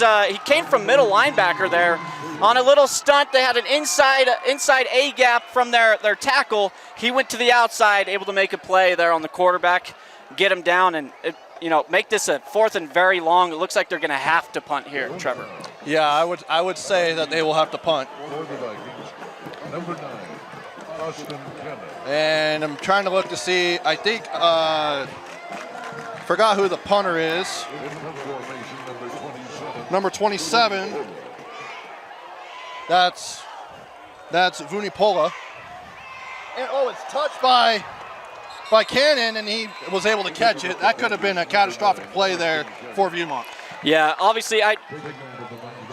came from middle linebacker there. On a little stunt, they had an inside A gap from their tackle. He went to the outside, able to make a play there on the quarterback, get him down, and you know, make this a 4th and very long. It looks like they're going to have to punt here, Trevor. Yeah, I would say that they will have to punt. For the Vikings, number 9, Austin Kenneth. And I'm trying to look to see. I think forgot who the punter is. In formation, Number number 27. 27. That's Vunipola. And it's touched by Cannon, and he was able to catch it. That could have been a catastrophic play there for Viewmont. Yeah, obviously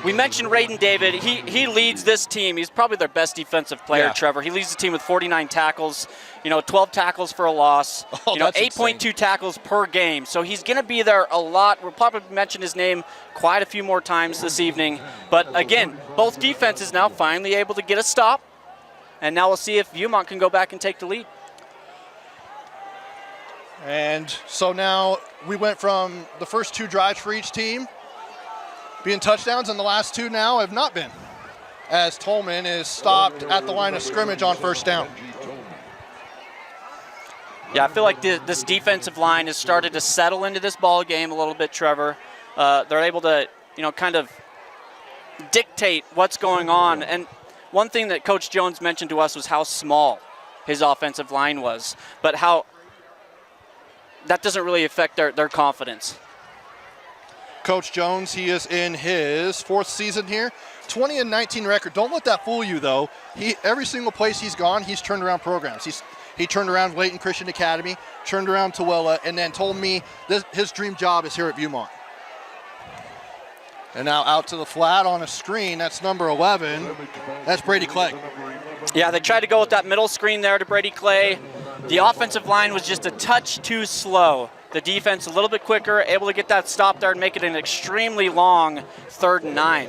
we mentioned Raiden David. He leads this team. He's probably their best defensive player, Yeah. Trevor. He leads the team with 49 tackles, 12 tackles for a loss, Oh, that's 8.2 tackles per game. So he's going to be there a lot. We'll probably mention his name quite a few more times this evening. But again, both defenses now finally able to get a stop. And now we'll see if Viewmont can go back and take the lead. And so now we went from the first 2 drives for each team being touchdowns, and the last 2 now have not been, as Tolman is stopped at the line of scrimmage on 1st down. Yeah, I feel like this defensive line has started to settle into this ball game a little bit, Trevor. They're able to, kind of dictate what's going on. And one thing that Coach Jones mentioned to us was how small his offensive line was, but how that doesn't really affect their confidence. Coach Jones, he is in his 4th season here. 20-19 record. Don't let that fool you, though. Every single place he's gone, he's turned around programs. He turned around Layton Christian Academy, turned around Tooele, and then told me his dream job is here at Viewmont. And now out to the flat on a screen. That's number 11. That's Brady Clay. Yeah, they tried to go with that middle screen there to Brady Clay. The offensive line was just a touch too slow. The defense a little bit quicker, able to get that stop there and make it an extremely long 3rd and 9.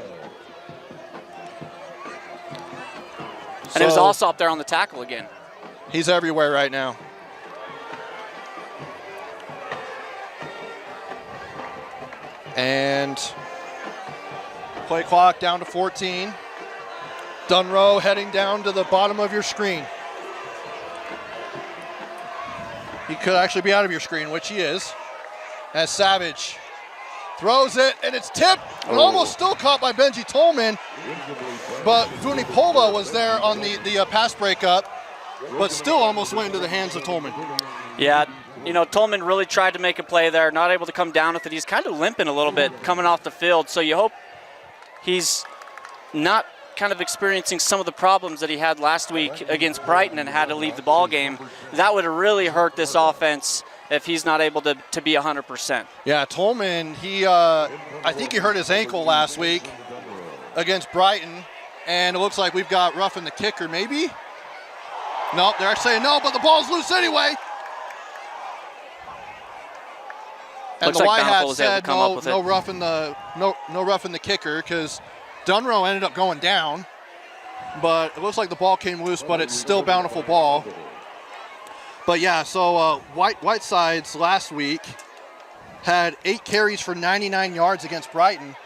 And it was Alsop there on the tackle again. He's everywhere right now. And play clock down to 14. Dunrow heading down to the bottom of your screen. He could actually be out of your screen, which he is. As Savage throws it, and it's tipped, and almost still caught by Benji Tolman. But Vunipola was there on the pass breakup, but still almost went into the hands of Tolman. Yeah, Tolman really tried to make a play there, not able to come down with it. He's kind of limping a little bit coming off the field, so you hope he's not kind of experiencing some of the problems that he had last week against Brighton and had to leave the ball game. That would have really hurt this offense if he's not able to be 100%. Yeah, Tolman, I think he hurt his ankle last week against Brighton, and it looks like we've got roughing the kicker, maybe? Nope, they're saying no, but the ball's loose anyway. And Looks the like White Bountiful Hat was able to said come up with no roughing the kicker, because Dunrow ended up going down, but it looks like the ball came loose, but it's still Bountiful ball. But yeah, so Whitesides last week had 8 carries for 99 yards against Brighton.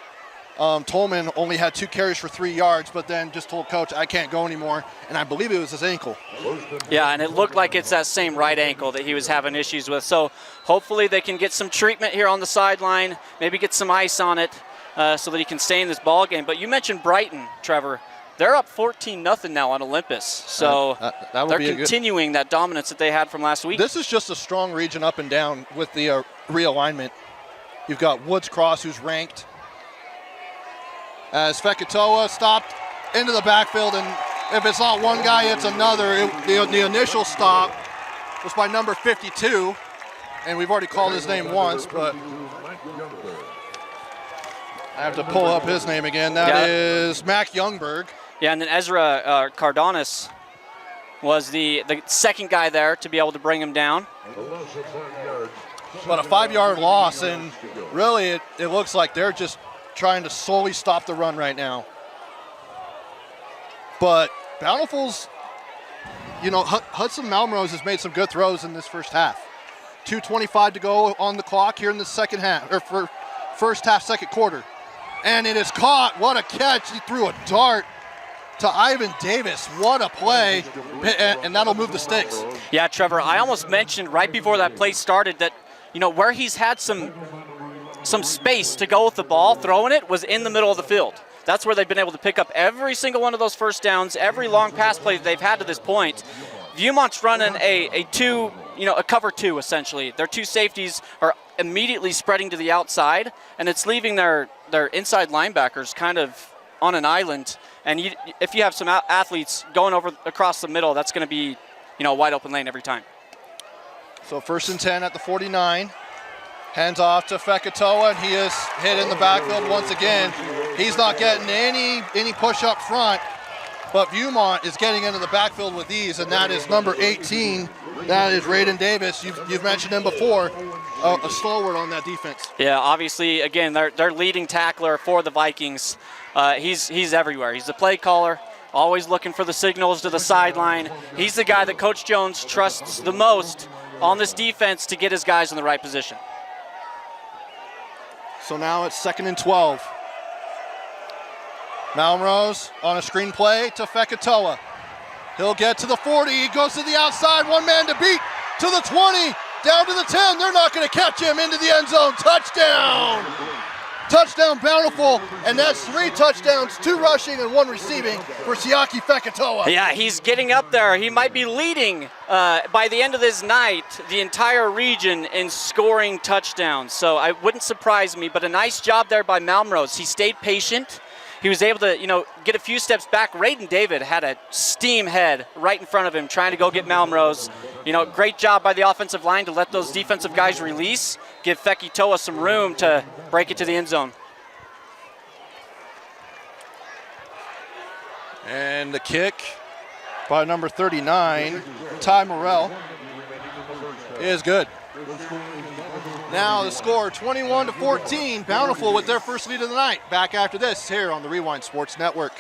Tolman only had 2 carries for 3 yards, but then just told coach, I can't go anymore, and I believe it was his ankle. Yeah, and it looked like it's that same right ankle that he was having issues with. So hopefully they can get some treatment here on the sideline, maybe get some ice on it so that he can stay in this ball game. But you mentioned Brighton, Trevor. They're up 14-0 now on Olympus, so that they're continuing that dominance that they had from last week. This is just a strong region up and down with the realignment. You've got Woods Cross, who's ranked, as Fekatoa stopped into the backfield, and If it's not one guy, it's another. The initial stop was by number 52, and we've already called his name once, but I have to pull up his name again. That is Mac Youngberg. Yeah, and then Ezra Cardonis was the second guy there to be able to bring him down. But a 5-yard loss, and really it looks like they're just trying to solely stop the run right now. But Bountiful's, Hudson Malmrose has made some good throws in this first half. 2:25 to go on the clock here in the second half, or for first half, second quarter. And it is caught. What a catch. He threw a dart to Ivan Davis. What a play. And that'll move the sticks. Yeah, Trevor, I almost mentioned right before that play started that, where he's had some space to go with the ball, throwing it was in the middle of the field. That's where they've been able to pick up every single one of those first downs, every long pass play that they've had to this point. Viewmont's running a cover two, essentially. Their two safeties are immediately spreading to the outside, and it's leaving their inside linebackers kind of on an island. And if you have some athletes going over across the middle, that's going to be, a wide open lane every time. So 1st and 10 at the 49. Hands off to Fekatoa, and he is hit in the backfield once again. He's not getting any push up front, but Viewmont is getting into the backfield with ease, and that is number 18. That is Raiden Davis. You've mentioned him before. A stalwart on that defense. Yeah, obviously, again, their leading tackler for the Vikings. He's everywhere. He's the play caller, always looking for the signals to the sideline. He's the guy that Coach Jones trusts the most on this defense to get his guys in the right position. So now it's 2nd and 12. Malmrose on a screen play to Fekatoa. He'll get to the 40. He goes to the outside. One man to beat to the 20. Down to the 10. They're not going to catch him. Into the end zone. Touchdown. Touchdown Bountiful. And that's 3 touchdowns, 2 rushing and 1 receiving for Siaki Fekatoa. Yeah, he's getting up there. He might be leading by the end of this night the entire region in scoring touchdowns. So it wouldn't surprise me, but a nice job there by Malmrose. He stayed patient. He was able to, get a few steps back. Raiden David had a steam head right in front of him trying to go get Malmrose. Great job by the offensive line to let those defensive guys release, give Fekitoa some room to break it to the end zone. And the kick by number 39, Ty Morrell, is good. Now the score 21-14, Bountiful with their first lead of the night. Back after this here on the Rewind Sports Network.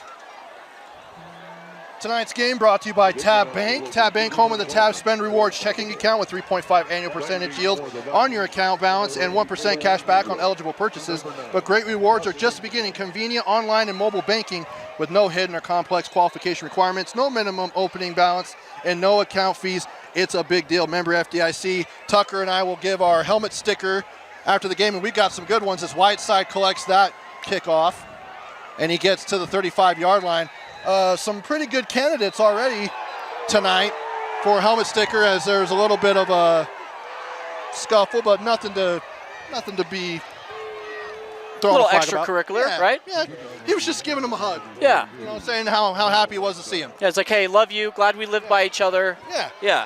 Tonight's game brought to you by Tab Bank. Tab Bank, home of the Tab Spend Rewards checking account with 3.5 annual percentage yield on your account balance and 1% cash back on eligible purchases. But great rewards are just beginning. Convenient online and mobile banking with no hidden or complex qualification requirements, no minimum opening balance, and no account fees. It's a big deal. Member FDIC. Tucker and I will give our helmet sticker after the game, and we've got some good ones as Whiteside collects that kickoff, and he gets to the 35-yard line. Some pretty good candidates already tonight for a helmet sticker, as there's a little bit of a scuffle, but nothing to be thrown a little a flag about. extracurricular, right? Yeah, he was just giving him a hug. Yeah. Saying how happy he was to see him. Yeah, it's like, hey, love you, glad we live by each other. Yeah.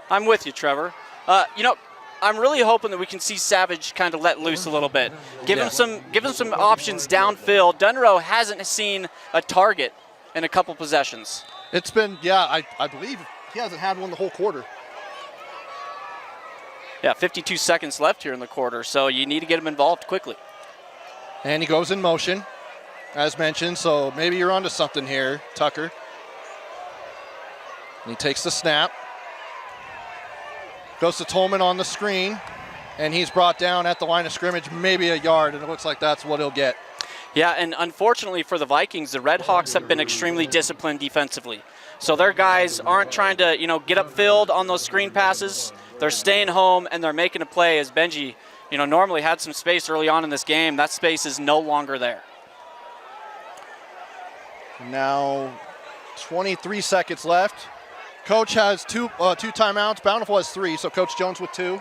I'm with you, Trevor. I'm really hoping that we can see Savage kind of let loose a little bit. Give him some options downfield. Dunrow hasn't seen a target in a couple possessions. It's been, I believe he hasn't had one the whole quarter. Yeah, 52 seconds left here in the quarter, so you need to get him involved quickly. And he goes in motion, as mentioned, so maybe you're onto something here, Tucker. And he takes the snap. Goes to Tolman on the screen, and he's brought down at the line of scrimmage, maybe a yard, and it looks like that's what he'll get. Yeah, and unfortunately for the Vikings, the Redhawks have been extremely disciplined defensively. So their guys aren't trying to, get upfield on those screen passes. They're staying home, and they're making a play. As Benji, normally had some space early on in this game, that space is no longer there. Now 23 seconds left. Coach has two timeouts. Bountiful has 3, so Coach Jones with 2.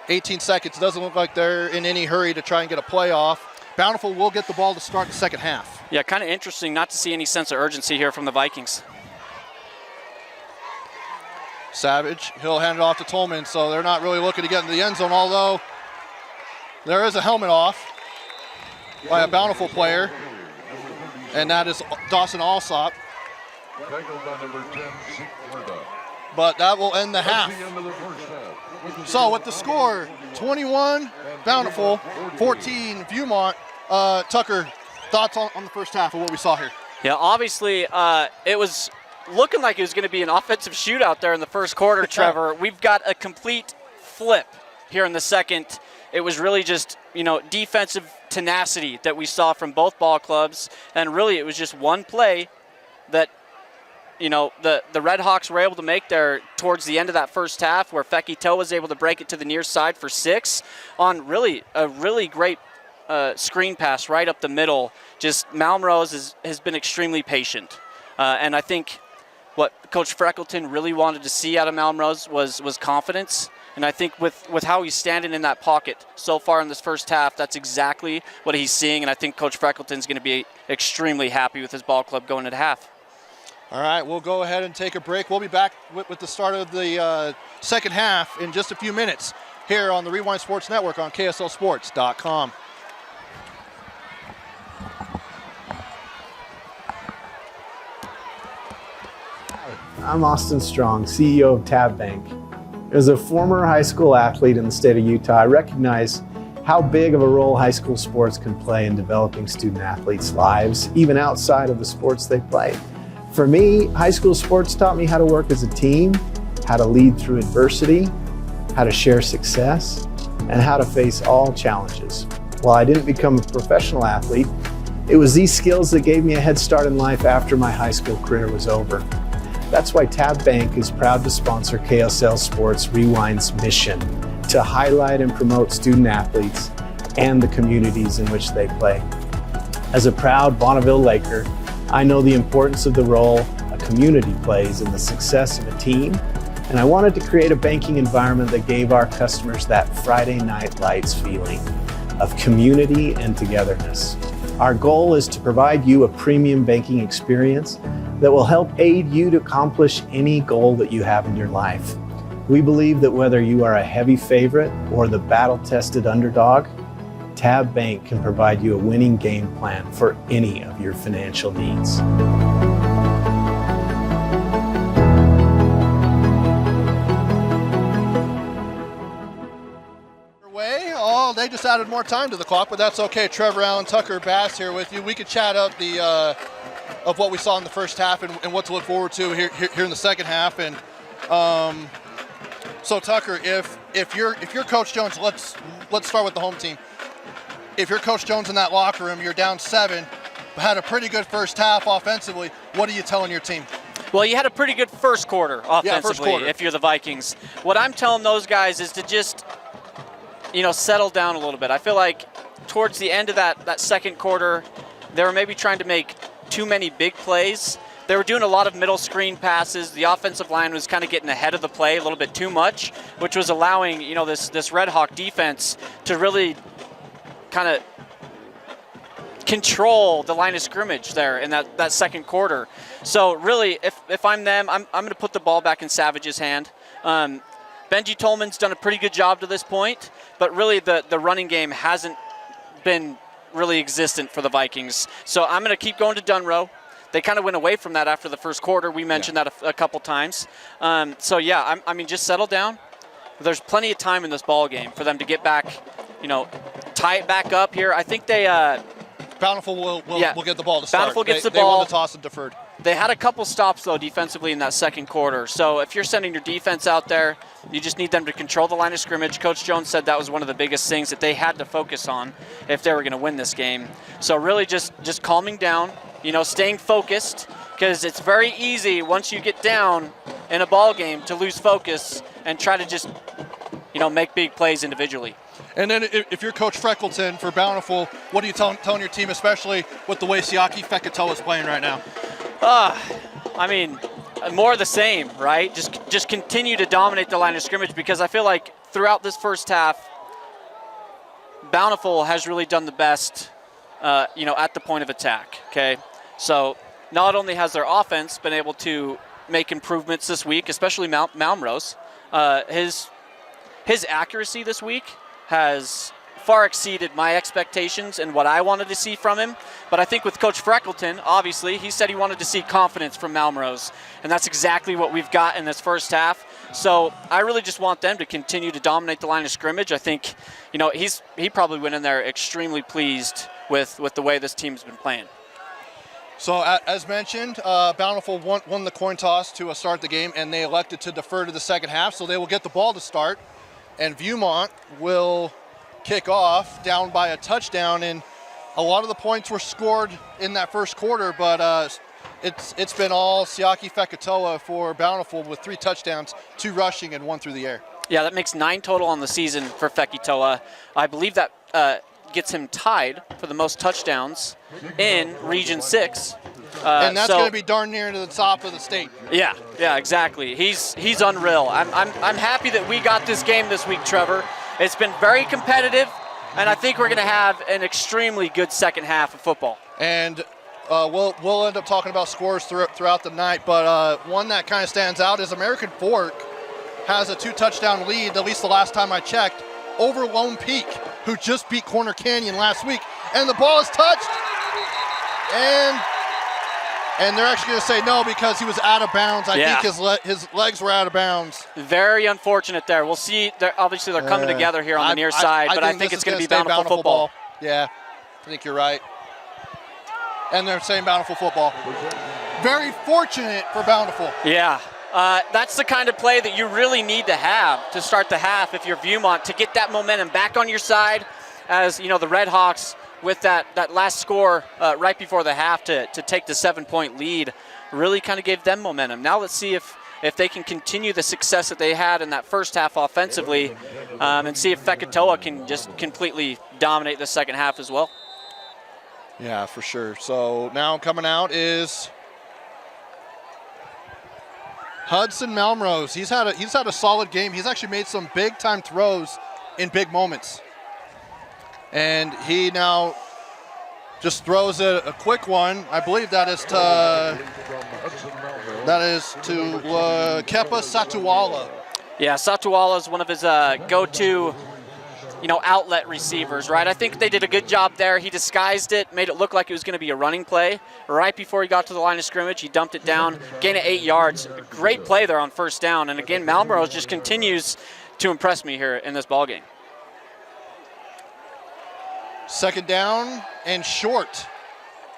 18 seconds. Doesn't look like they're in any hurry to try and get a play off. Bountiful will get the ball to start the second half. Yeah, kind of interesting not to see any sense of urgency here from the Vikings. Savage, he'll hand it off to Tolman, so they're not really looking to get into the end zone, although there is a helmet off by a Bountiful player, and that is Dawson Alsop. Tackled by number 10, Sigfrida. But that will end the half. At the end of the first half. So with the score, 21 Bountiful, 14 Viewmont. Tucker, thoughts on the first half of what we saw here? Yeah, obviously it was looking like it was going to be an offensive shootout there in the first quarter, Trevor. We've got a complete flip here in the second. It was really just, defensive tenacity that we saw from both ball clubs, and really it was just one play that, the Redhawks were able to make there towards the end of that first half, where Fecky Toe was able to break it to the near side for 6 on a really great screen pass right up the middle. Just Malmrose has been extremely patient, and I think what Coach Freckleton really wanted to see out of Malmrose was confidence. And I think with how he's standing in that pocket so far in this first half, that's exactly what he's seeing. And I think Coach Freckleton's going to be extremely happy with his ball club going into half. All right, we'll go ahead and take a break. We'll be back with the start of the second half in just a few minutes here on the Rewind Sports Network on KSLSports.com. I'm Austin Strong, CEO of Tab Bank. As a former high school athlete in the state of Utah, I recognize how big of a role high school sports can play in developing student athletes' lives, even outside of the sports they play. For me, high school sports taught me how to work as a team, how to lead through adversity, how to share success, and how to face all challenges. While I didn't become a professional athlete, it was these skills that gave me a head start in life after my high school career was over. That's why Tab Bank is proud to sponsor KSL Sports Rewind's mission to highlight and promote student athletes and the communities in which they play. As a proud Bonneville Laker, I know the importance of the role a community plays in the success of a team, and I wanted to create a banking environment that gave our customers that Friday Night Lights feeling of community and togetherness. Our goal is to provide you a premium banking experience that will help aid you to accomplish any goal that you have in your life. We believe that whether you are a heavy favorite or the battle-tested underdog, Tab Bank can provide you a winning game plan for any of your financial needs. They just added more time to the clock, but that's okay. Trevor Allen, Tucker Bass here with you. We could chat up of what we saw in the first half and what to look forward to here in the second half. And so Tucker, if you're Coach Jones, let's start with the home team. If you're Coach Jones in that locker room, you're down 7, had a pretty good first half offensively. What are you telling your team? Well, you had a pretty good first quarter offensively. Yeah, first quarter. If you're the Vikings. What I'm telling those guys is to just settle down a little bit. I feel like towards the end of that second quarter, they were maybe trying to make too many big plays. They were doing a lot of middle screen passes. The offensive line was kind of getting ahead of the play a little bit too much, which was allowing, this Red Hawk defense to really kind of control the line of scrimmage there in that second quarter. So really, if I'm them, I'm going to put the ball back in Savage's hand. Benji Tolman's done a pretty good job to this point, but really the running game hasn't been really existent for the Vikings. So I'm going to keep going to Dunrow. They kind of went away from that after the first quarter. We mentioned that a couple times. So yeah, just settle down. There's plenty of time in this ball game for them to get back, tie it back up here. I think they Bountiful will get the ball to start. Bountiful gets the ball. They won the toss and deferred. They had a couple stops, though, defensively in that second quarter. So if you're sending your defense out there, you just need them to control the line of scrimmage. Coach Jones said that was one of the biggest things that they had to focus on if they were going to win this game. So really just calming down, staying focused, because it's very easy once you get down in a ball game to lose focus and try to just, make big plays individually. And then if you're Coach Freckleton for Bountiful, what are you telling your team, especially with the way Siaki Fekatoa is playing right now? More of the same, right? Just continue to dominate the line of scrimmage, because I feel like throughout this first half, Bountiful has really done the best, at the point of attack, okay? So not only has their offense been able to, make improvements this week, especially Malmrose. His accuracy this week has far exceeded my expectations and what I wanted to see from him. But I think with Coach Freckleton, obviously, he said he wanted to see confidence from Malmrose, and that's exactly what we've got in this first half. So I really just want them to continue to dominate the line of scrimmage. I think, he probably went in there extremely pleased with the way this team's been playing. So as mentioned, Bountiful won the coin toss to start the game, and they elected to defer to the second half, so they will get the ball to start, and Viewmont will kick off down by a touchdown. And a lot of the points were scored in that first quarter, but it's been all Siaki Fekatoa for Bountiful with 3 touchdowns, 2 rushing and 1 through the air. Yeah, that makes 9 total on the season for Fekitoa. I believe that gets him tied for the most touchdowns in Region 6. And that's going to be darn near to the top of the state. Yeah, exactly. He's unreal. I'm happy that we got this game this week, Trevor. It's been very competitive, and I think we're going to have an extremely good second half of football. And we'll end up talking about scores throughout the night, but one that kind of stands out is American Fork has a 2-touchdown lead, at least the last time I checked, over Lone Peak, who just beat Corner Canyon last week. And the ball is touched, and they're actually going to say no because he was out of bounds. I think his legs were out of bounds. Very unfortunate there. We'll see. Obviously, they're coming together here on the near side, but I think it's going to be Bountiful football. Yeah, I think you're right. And they're saying Bountiful football. Very fortunate for Bountiful. Yeah. That's the kind of play that you really need to have to start the half if you're Viewmont, to get that momentum back on your side, as the Redhawks with that last score right before the half to take the 7-point lead really kind of gave them momentum. Now let's see if they can continue the success that they had in that first half offensively, and see if Fekatoa can just completely dominate the second half as well. Yeah, for sure. So now coming out is Hudson Malmrose. He's had a solid game. He's actually made some big time throws in big moments. And he now just throws a quick one. I believe that is to Kepa Satuala. Yeah, Satuala is one of his go-to outlet receivers, right? I think they did a good job there. He disguised it, made it look like it was going to be a running play. Right before he got to the line of scrimmage, he dumped it down, gain of 8 yards. Great play there on first down. And again, Malmrose just continues to impress me here in this ballgame. Second down and short.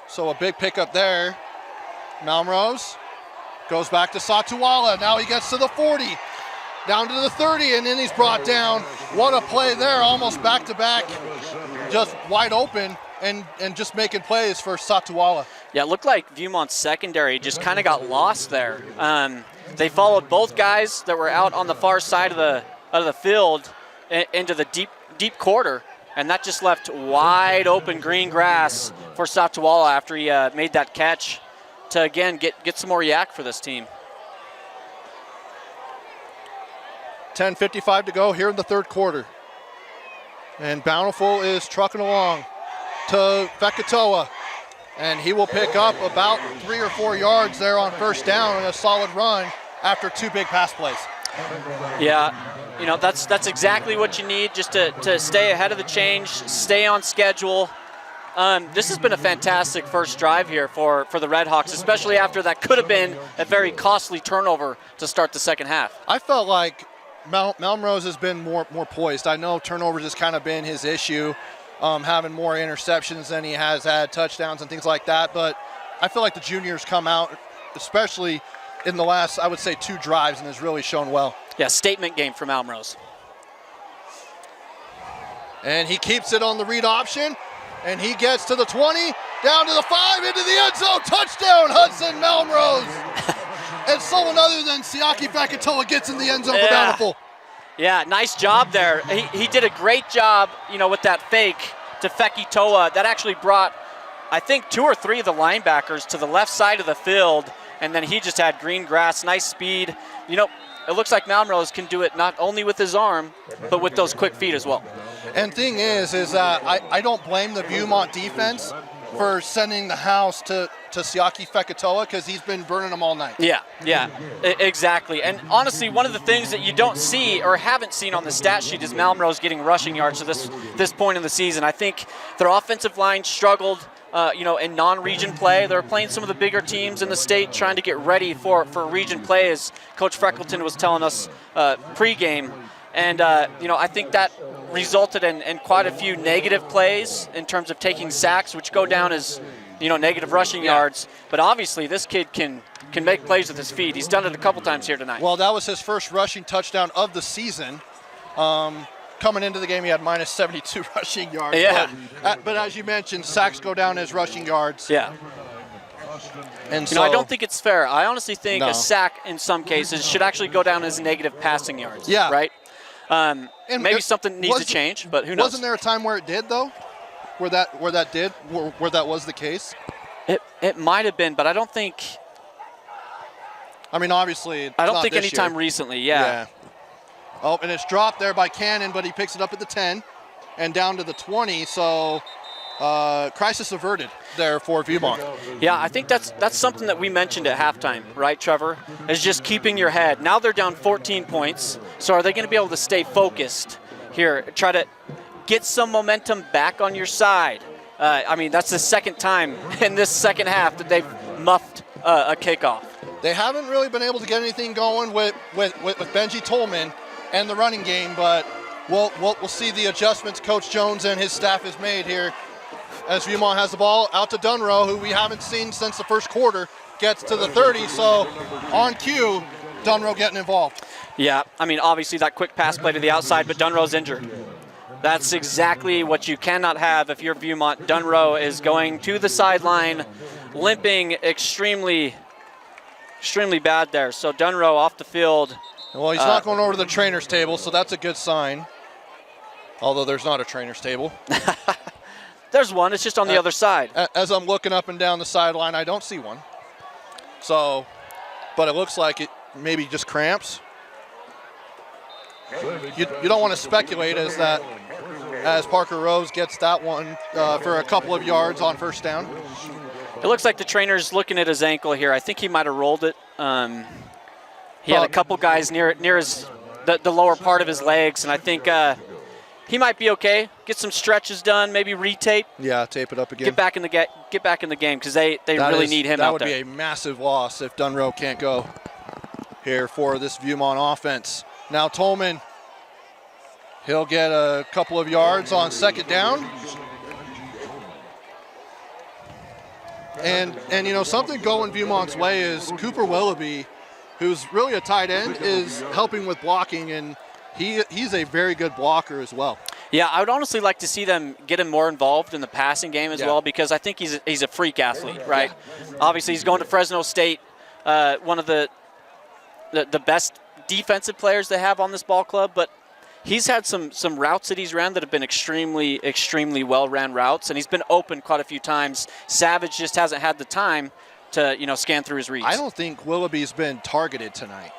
So a big pickup there. Malmrose goes back to Satuala. Now he gets to the 40. Down to the 30, and then he's brought down. What a play there, almost back-to-back, just wide open, and just making plays for Satuala. Yeah, it looked like Viewmont's secondary just kind of got lost there. They followed both guys that were out on the far side of the field into the deep quarter, and that just left wide open green grass for Satuala after he made that catch to, again, get some more yak for this team. 10:55 to go here in the third quarter. And Bountiful is trucking along to Fekatoa. And he will pick up about 3 or 4 yards there on first down and a solid run after 2 big pass plays. Yeah, that's exactly what you need, just to stay ahead of the change, stay on schedule. This has been a fantastic first drive here for the Redhawks, especially after that could have been a very costly turnover to start the second half. I felt like Malmrose has been more poised. I know turnovers has kind of been his issue, having more interceptions than he has had touchdowns and things like that. But I feel like the juniors come out, especially in the last, I would say, 2 drives, and has really shown well. Yeah, statement game for Malmrose. And he keeps it on the read option, and he gets to the 20, down to the 5, into the end zone. Touchdown, Hudson Malmrose. And someone other than Siaki Fekatoa gets in the end zone for Bountiful. Yeah, nice job there. He did a great job, with that fake to Fekitoa. That actually brought, I think, 2 or 3 of the linebackers to the left side of the field, and then he just had green grass, nice speed. It looks like Malmrose can do it not only with his arm, but with those quick feet as well. And thing is that I don't blame the Viewmont defense. for sending the house to Siaki Fekatoa because he's been burning them all night. Yeah, exactly. And honestly, one of the things that you don't see or haven't seen on the stat sheet is Malmrose getting rushing yards to this point in the season. I think their offensive line struggled, in non-region play. They're playing some of the bigger teams in the state, trying to get ready for region play, as Coach Freckleton was telling us pregame. And, I think that resulted in quite a few negative plays in terms of taking sacks, which go down as, negative rushing yards. But obviously this kid can make plays with his feet. He's done it a couple times here tonight. Well, that was his first rushing touchdown of the season. Coming into the game, he had minus 72 rushing yards. Yeah. But as you mentioned, sacks go down as rushing yards. Yeah. And so, I don't think it's fair. I honestly think No. a sack in some cases should actually go down as negative passing yards. Yeah. Right? And Maybe something needs to wasn't- change, but who knows? Wasn't there a time where it did, though? Where that was the case? It might have been, but I don't think Obviously, it's I don't not think this any time year. recently. Yeah. Oh, and it's dropped there by Cannon, but he picks it up at the 10 and down to the 20. So crisis averted there for Viewmont. Yeah, I think that's something that we mentioned at halftime, right, Trevor? Is just keeping your head. Now they're down 14 points. So are they going to be able to stay focused here? Try to get some momentum back on your side. That's the second time in this second half that they've muffed a kickoff. They haven't really been able to get anything going with Benji Tolman and the running game, but we'll see the adjustments Coach Jones and his staff has made here as Viewmont has the ball out to Dunrow, who we haven't seen since the first quarter, gets to the 30. So on cue, Dunrow getting involved. Yeah, obviously that quick pass play to the outside, but Dunrow's injured. That's exactly what you cannot have if you're Viewmont. Dunrow is going to the sideline, limping extremely bad there. So Dunrow off the field. Well, he's not going over to the trainer's table, so that's a good sign. Although there's not a trainer's table. There's one. It's just on the other side. As I'm looking up and down the sideline, I don't see one. So, but it looks like it maybe just cramps. You don't want to speculate as Parker Rose gets that one for a couple of yards on first down. It looks like the trainer's looking at his ankle here. I think he might have rolled it. He had a couple guys near his the lower part of his legs, and I think he might be okay. Get some stretches done, maybe retape. Yeah, tape it up again. Get back in the game because they really need him out there. That would be a massive loss if Dunrow can't go here for this Viewmont offense. Now Tolman, he'll get a couple of yards on second down. And something going Viewmont's way is Cooper Willoughby, who's really a tight end, is helping with blocking, and he's a very good blocker as well. Yeah, I would honestly like to see them get him more involved in the passing game as well, because I think he's a freak athlete, right? Yeah. Obviously, he's going to Fresno State, one of the best defensive players they have on this ball club, but he's had some routes that he's ran that have been extremely, extremely well-ran routes, and he's been open quite a few times. Savage just hasn't had the time to, scan through his reads. I don't think Willoughby's been targeted tonight.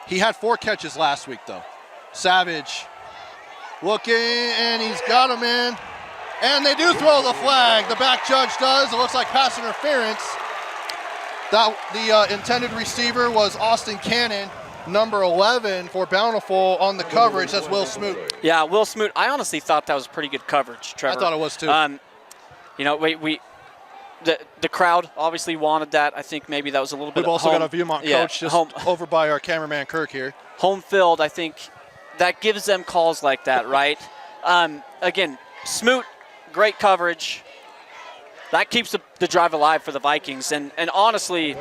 He had 4 catches last week, though. Savage looking, and he's got him in. And they do throw the flag. The back judge does. It looks like pass interference. The intended receiver was Austin Cannon, number 11 for Bountiful on the coverage. That's Will Smoot. Yeah, Will Smoot. I honestly thought that was pretty good coverage, Trevor. I thought it was too. The crowd obviously wanted that. I think maybe that was a little bit. We've also got a Viewmont coach just over by our cameraman Kirk here. Home field, I think that gives them calls like that, right? Again, Smoot, great coverage. That keeps the drive alive for the Vikings. And honestly,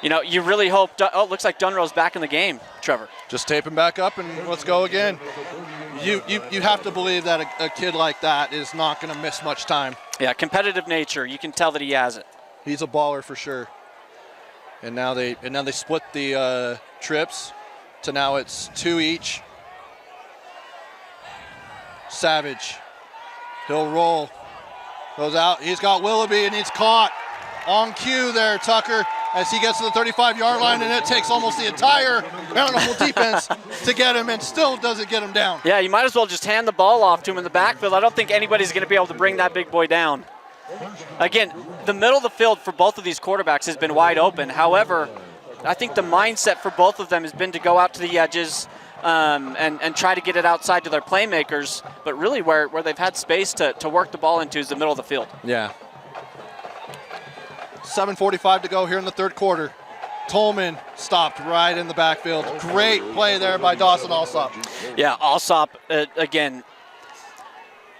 you really hope. It looks like Dunrow's back in the game, Trevor. Just tape him back up and let's go again. You have to believe that a kid like that is not going to miss much time. Yeah, competitive nature. You can tell that he has it. He's a baller for sure. And now they split the trips to now it's 2 each. Savage, he'll roll, goes out. He's got Willoughby and he's caught on cue there, Tucker, as he gets to the 35-yard line, and it takes almost the entire Bountiful defense to get him and still doesn't get him down. Yeah, you might as well just hand the ball off to him in the backfield. I don't think anybody's going to be able to bring that big boy down. again, the middle of the field for both of these quarterbacks has been wide open. However, I think the mindset for both of them has been to go out to the edges and try to get it outside to their playmakers. But really where they've had space to work the ball into is the middle of the field. Yeah. 7:45 to go here in the third quarter. Tolman stopped right in the backfield. Great play there by Dawson Alsop. Yeah, Alsop, again,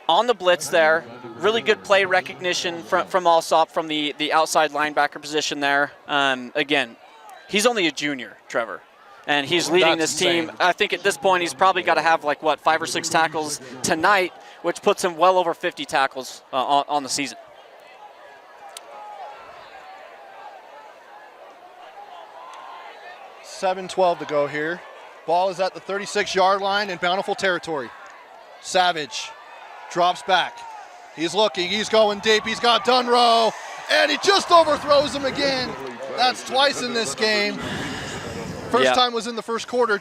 on the blitz there. Really good play recognition from Alsop from the outside linebacker position there. Again, he's only a junior, Trevor, and he's leading this team. I think at this point he's probably got to have 5 or 6 tackles tonight, which puts him well over 50 tackles on the season. $7:12 to go here. Ball is at the 36-yard line in Bountiful territory. Savage drops back. He's looking. He's going deep. He's got Dunrow, and he just overthrows him again. That's twice in this game. First time was in the first quarter.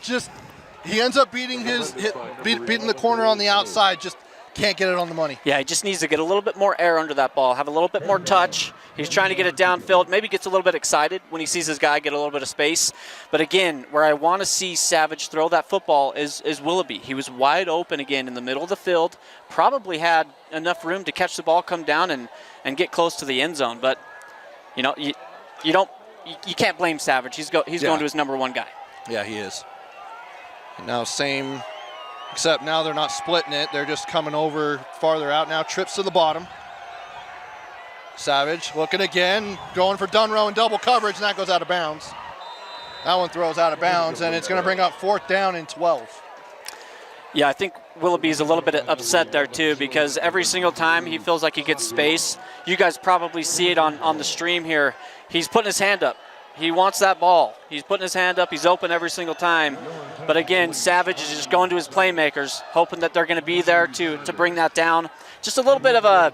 He ends up beating the corner on the outside. Just can't get it on the money. Yeah, he just needs to get a little bit more air under that ball, have a little bit more touch. He's trying to get it downfield, maybe gets a little bit excited when he sees his guy get a little bit of space. But again, where I want to see Savage throw that football is Willoughby. He was wide open again in the middle of the field, probably had enough room to catch the ball, come down and get close to the end zone. But you can't blame Savage. He's going to his number one guy. Yeah, he is. And now same, except now they're not splitting it. They're just coming over farther out now. Trips to the bottom. Savage looking again, going for Dunrow in double coverage, and that goes out of bounds. That one throws out of bounds, and it's going to bring up 4th down and 12. Yeah, I think Willoughby's a little bit upset there too, because every single time he feels like he gets space, you guys probably see it on the stream here, he's putting his hand up. He wants that ball. He's putting his hand up. He's open every single time. But again, Savage is just going to his playmakers, hoping that they're going to be there to bring that down. Just a little bit of a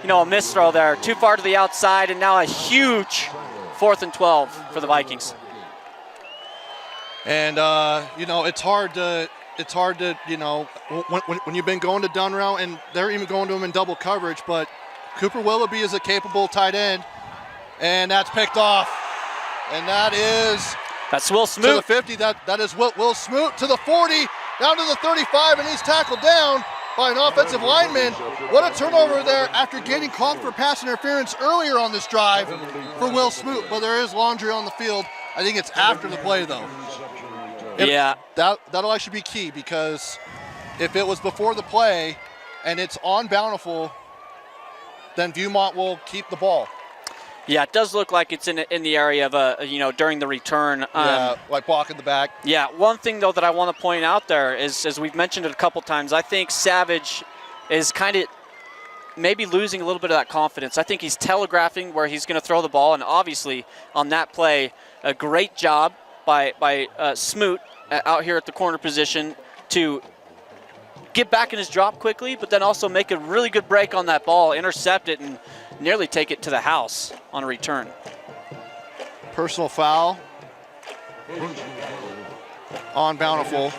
misthrow there. Too far to the outside, and now a huge 4th and 12 for the Vikings. And, it's hard to, when you've been going to Dunrow, and they're even going to him in double coverage, but Cooper Willoughby is a capable tight end, and that's picked off. And that's Will Smoot. To the 50, that is Will Smoot to the 40, down to the 35, and he's tackled down by an offensive lineman. What a turnover there after getting called for pass interference earlier on this drive for Will Smoot. But there is laundry on the field. I think it's after the play, though. That'll actually be key, because if it was before the play and it's on Bountiful, then Viewmont will keep the ball. Yeah, it does look like it's in the area of during the return. Like blocking the back. Yeah, one thing though that I want to point out there is, as we've mentioned it a couple times, I think Savage is kind of maybe losing a little bit of that confidence. I think he's telegraphing where he's going to throw the ball, and obviously on that play, a great job by Smoot out here at the corner position to get back in his drop quickly, but then also make a really good break on that ball, intercept it, and nearly take it to the house on a return. Personal foul on Bountiful.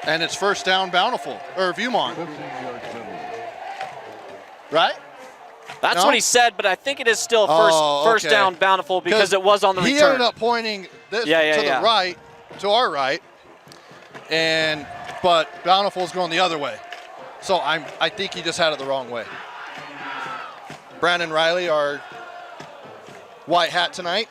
And it's 1st down Bountiful, or Viewmont. Right? That's what he said, but I think it is still first down Bountiful, because it was on the return. He ended up pointing this the right, to our right, but Bountiful's going the other way. So I think he just had it the wrong way. Brandon Riley, our white hat tonight.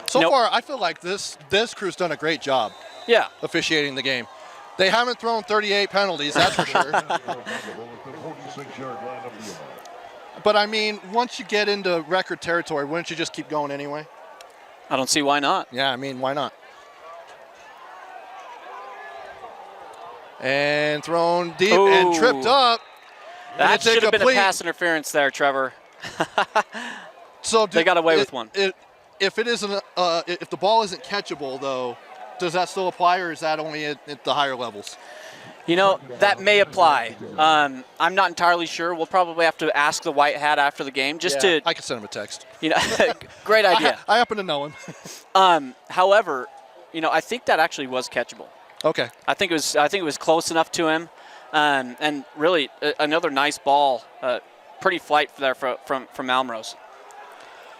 So far, I feel like this crew's done a great job. Yeah. Officiating the game. They haven't thrown 38 penalties, that's for sure. But I mean, once you get into record territory, wouldn't you just keep going anyway? I don't see why not. Yeah, I mean, why not? And thrown deep and tripped up. That should have been a pass interference there, Trevor. So they got away with one. If the ball isn't catchable, though, does that still apply, or is that only at the higher levels? That may apply. I'm not entirely sure. We'll probably have to ask the white hat after the game I can send him a text. Great idea. I happen to know him. However, I think that actually was catchable. Okay. I think it was close enough to him. And really another nice ball. Pretty flight there from Malmrose.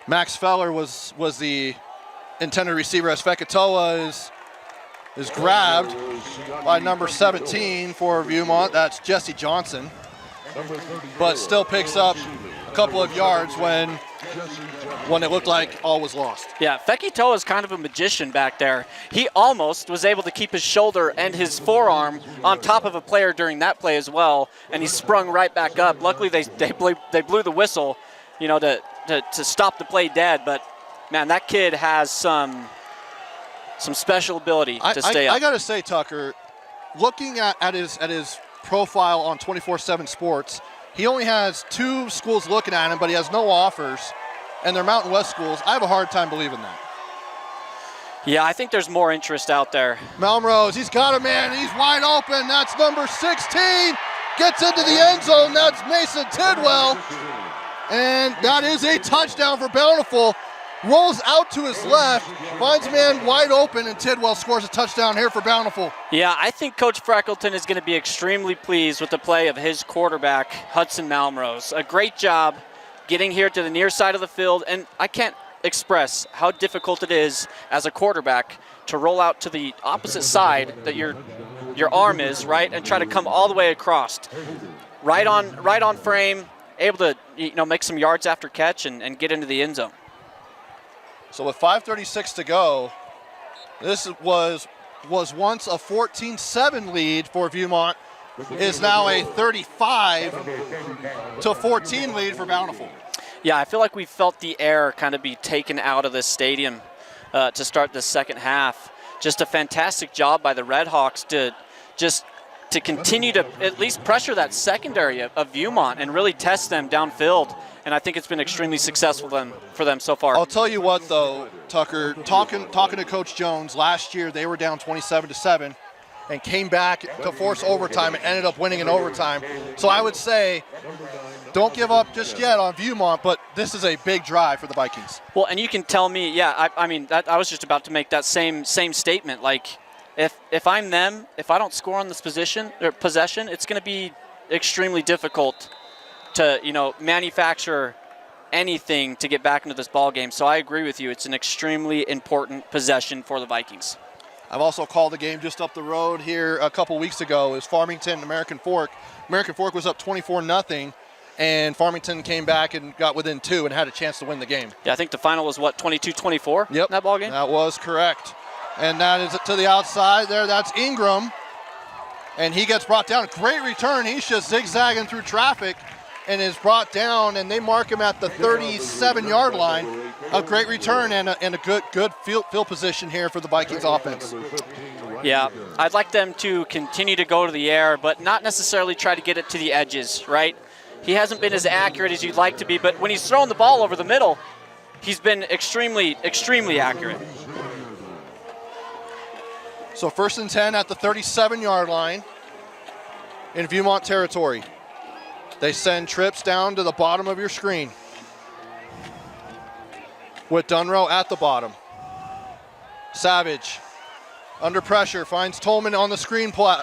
Max Feller was the intended receiver as Fekitoa is grabbed by number 17 for Viewmont. That's Jesse Johnson. But still picks up a couple of yards when it looked like all was lost. Yeah, Fekitoa is kind of a magician back there. He almost was able to keep his shoulder and his forearm on top of a player during that play as well, and he sprung right back up. Luckily, they blew the whistle, to stop the play dead. But man, that kid has some special ability to stay up. I gotta say, Tucker, looking at his profile on 24/7 Sports, he only has 2 schools looking at him, but he has no offers, and they're Mountain West schools. I have a hard time believing that. Yeah, I think there's more interest out there. Malmrose, he's got a man. He's wide open. That's number 16. Gets into the end zone. That's Mason Tidwell. And that is a touchdown for Bountiful. Rolls out to his left, finds a man wide open, and Tidwell scores a touchdown here for Bountiful. Yeah, I think Coach Freckleton is going to be extremely pleased with the play of his quarterback, Hudson Malmrose. A great job getting here to the near side of the field, and I can't express how difficult it is as a quarterback to roll out to the opposite side that your arm is, right, and try to come all the way across. Right on frame, able to make some yards after catch and get into the end zone. So with 5:36 to go, this was once a 14-7 lead for Viewmont, is now a 35-14 lead for Bountiful. Yeah, I feel like we felt the air kind of be taken out of this stadium to start the second half. Just a fantastic job by the Redhawks to continue to at least pressure that secondary of Viewmont and really test them downfield. And I think it's been extremely successful for them so far. I'll tell you what, though, Tucker, talking to Coach Jones, last year they were down 27-7 and came back to force overtime and ended up winning in overtime. So I would say don't give up just yet on Viewmont, but this is a big drive for the Vikings. Well, and you can tell me, yeah, I was just about to make that same statement. Like, if I'm them, if I don't score on this possession, it's going to be extremely difficult to manufacture anything to get back into this ball game. So I agree with you. It's an extremely important possession for the Vikings. I've also called the game just up the road here a couple weeks ago. It was Farmington and American Fork. American Fork was up 24-0, and Farmington came back and got within 2 and had a chance to win the game. Yeah, I think the final was, 22-24 in that ball game? That was correct. And that is to the outside there. That's Ingram, and he gets brought down. Great return. He's just zigzagging through traffic and is brought down, and they mark him at the 37-yard line. A great return and a good field position here for the Vikings offense. Yeah, I'd like them to continue to go to the air, but not necessarily try to get it to the edges, right? He hasn't been as accurate as you'd like to be, but when he's throwing the ball over the middle, he's been extremely, extremely accurate. So 1st and 10 at the 37-yard line in Viewmont territory. They send trips down to the bottom of your screen with Dunrow at the bottom. Savage under pressure finds Tolman on the screen pass,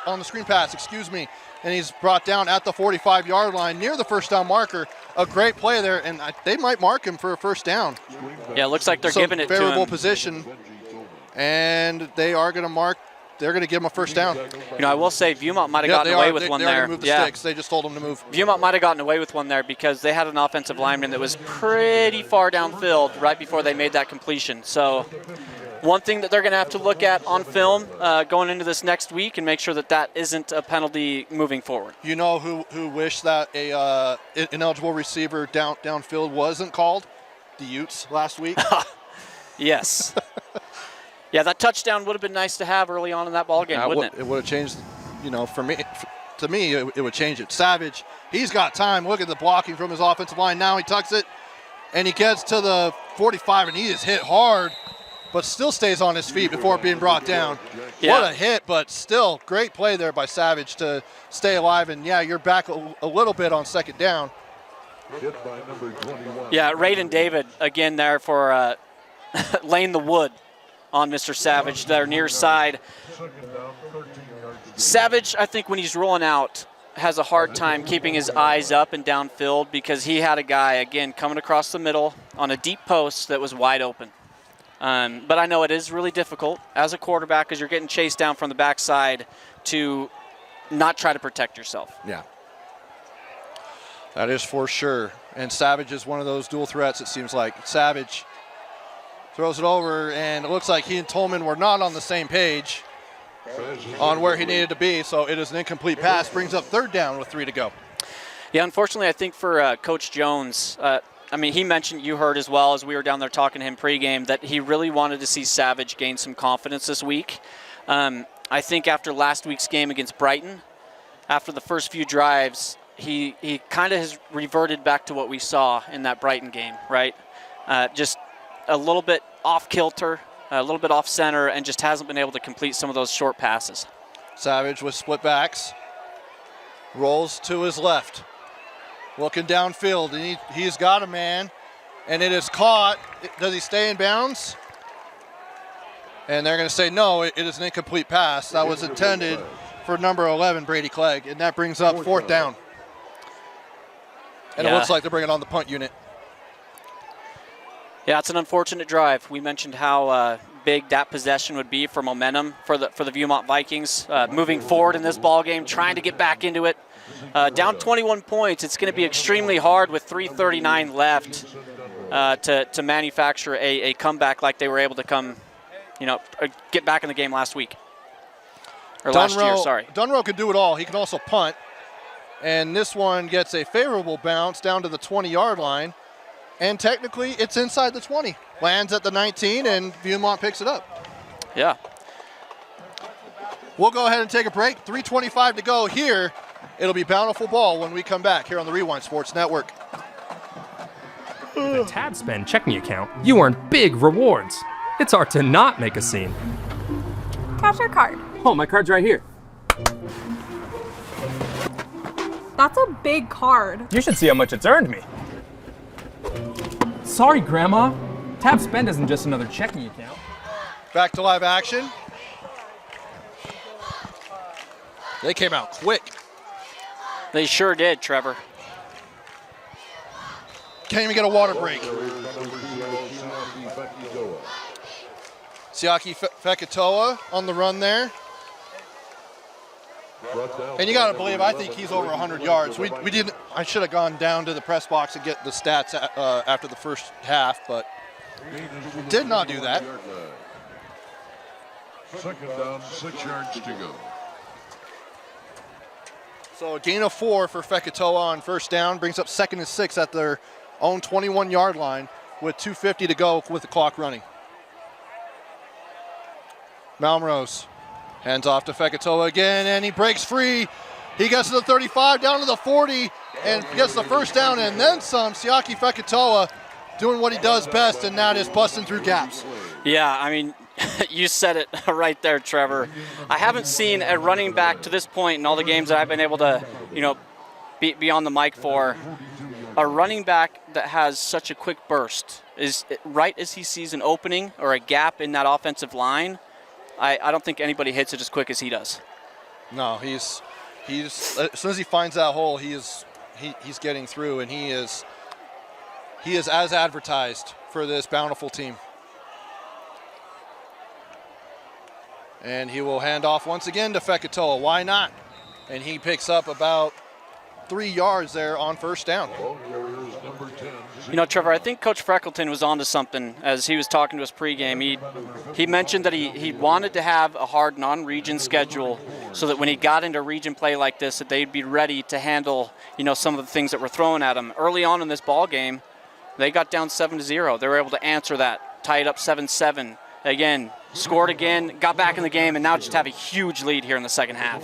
and he's brought down at the 45-yard line near the first down marker. A great play there, and they might mark him for a first down. Yeah, it looks like they're giving it to him. Favorable position, and they are going to mark. They're going to give him a first down. I will say Viewmont might have gotten away with one there. They moved the sticks. They just told them to move. Viewmont might have gotten away with one there because they had an offensive lineman that was pretty far downfield right before they made that completion. So one thing that they're going to have to look at on film going into this next week and make sure that isn't a penalty moving forward. You know who wished that a ineligible receiver downfield wasn't called? The Utes last week. Yes. Yeah, that touchdown would have been nice to have early on in that ball game, wouldn't it? It would have changed, to me, it would change it. Savage, he's got time. Look at the blocking from his offensive line. Now he tucks it, and he gets to the 45, and he is hit hard, but still stays on his feet before being brought down. Yeah. What a hit, but still great play there by Savage to stay alive. And, yeah, you're back a little bit on second down. Yeah, Raiden David again there for laying the wood on Mr. Savage, their near side. Savage, I think when he's rolling out, has a hard time keeping his eyes up and downfield because he had a guy, again, coming across the middle on a deep post that was wide open. But I know it is really difficult as a quarterback as you're getting chased down from the backside to not try to protect yourself. Yeah. That is for sure. And Savage is one of those dual threats, it seems like. Savage throws it over, and it looks like he and Tolman were not on the same page on where he needed to be, so it is an incomplete pass. Brings up third down with 3 to go. Yeah, unfortunately, I think for Coach Jones, he mentioned, you heard as well as we were down there talking to him pregame, that he really wanted to see Savage gain some confidence this week. I think after last week's game against Brighton, after the first few drives, he kind of has reverted back to what we saw in that Brighton game, right? Just a little bit off kilter, a little bit off center, and just hasn't been able to complete some of those short passes. Savage with split backs, rolls to his left, looking downfield, and he's got a man, and it is caught. Does he stay in bounds? And they're going to say no, it is an incomplete pass. That was intended for number 11, Brady Clegg, and that brings up fourth down. And It looks like they're bringing on the punt unit. Yeah, it's an unfortunate drive. We mentioned how big that possession would be for momentum for the Viewmont Vikings moving forward in this ball game, trying to get back into it. Down 21 points, it's going to be extremely hard with 3:39 left to manufacture a comeback like they were able to get back in the game last week. Or last year, sorry. Dunrow could do it all. He can also punt. And this one gets a favorable bounce down to the 20-yard line. And technically, it's inside the 20. Lands at the 19, and Viewmont picks it up. Yeah. We'll go ahead and take a break. 3:25 to go here. It'll be Bountiful Ball when we come back here on the Rewind Sports Network. With a tab spend checking account, you earn big rewards. It's hard to not make a scene. Cash or card? Oh, my card's right here. That's a big card. You should see how much it's earned me. Sorry, Grandma. Tab spend isn't just another checking account. Back to live action. They came out quick. They sure did, Trevor. Can't even get a water break. Siaki Fekitoa on the run there. And you got to believe, I think he's over 100 yards. We didn't. I should have gone down to the press box and get the stats after the first half, but did not do that. Second down, 6 yards to go. So a gain of 4 for Fekitoa on first down, brings up 2nd and 6 at their own 21-yard line with 2:50 to go with the clock running. Malmrose hands off to Fekitoa again, and he breaks free. He gets to the 35, down to the 40, and gets the first down, and then some. Siaki Fekitoa doing what he does best, and that is busting through gaps. Yeah, I mean, you said it right there, Trevor. I haven't seen a running back to this point in all the games that I've been able to, be on the mic for. A running back that has such a quick burst is right as he sees an opening or a gap in that offensive line. I don't think anybody hits it as quick as he does. No, he's as soon as he finds that hole, he's getting through, and he is as advertised for this Bountiful team. And he will hand off once again to Fekitoa. Why not? And he picks up about 3 yards there on first down. Trevor, I think Coach Freckleton was onto something as he was talking to us pregame. He mentioned that he wanted to have a hard non-region schedule so that when he got into region play like this, that they'd be ready to handle, some of the things that were thrown at them. Early on in this ball game, they got down 7-0. They were able to answer that, tie it up 7-7. Again, scored again, got back in the game, and now just have a huge lead here in the second half.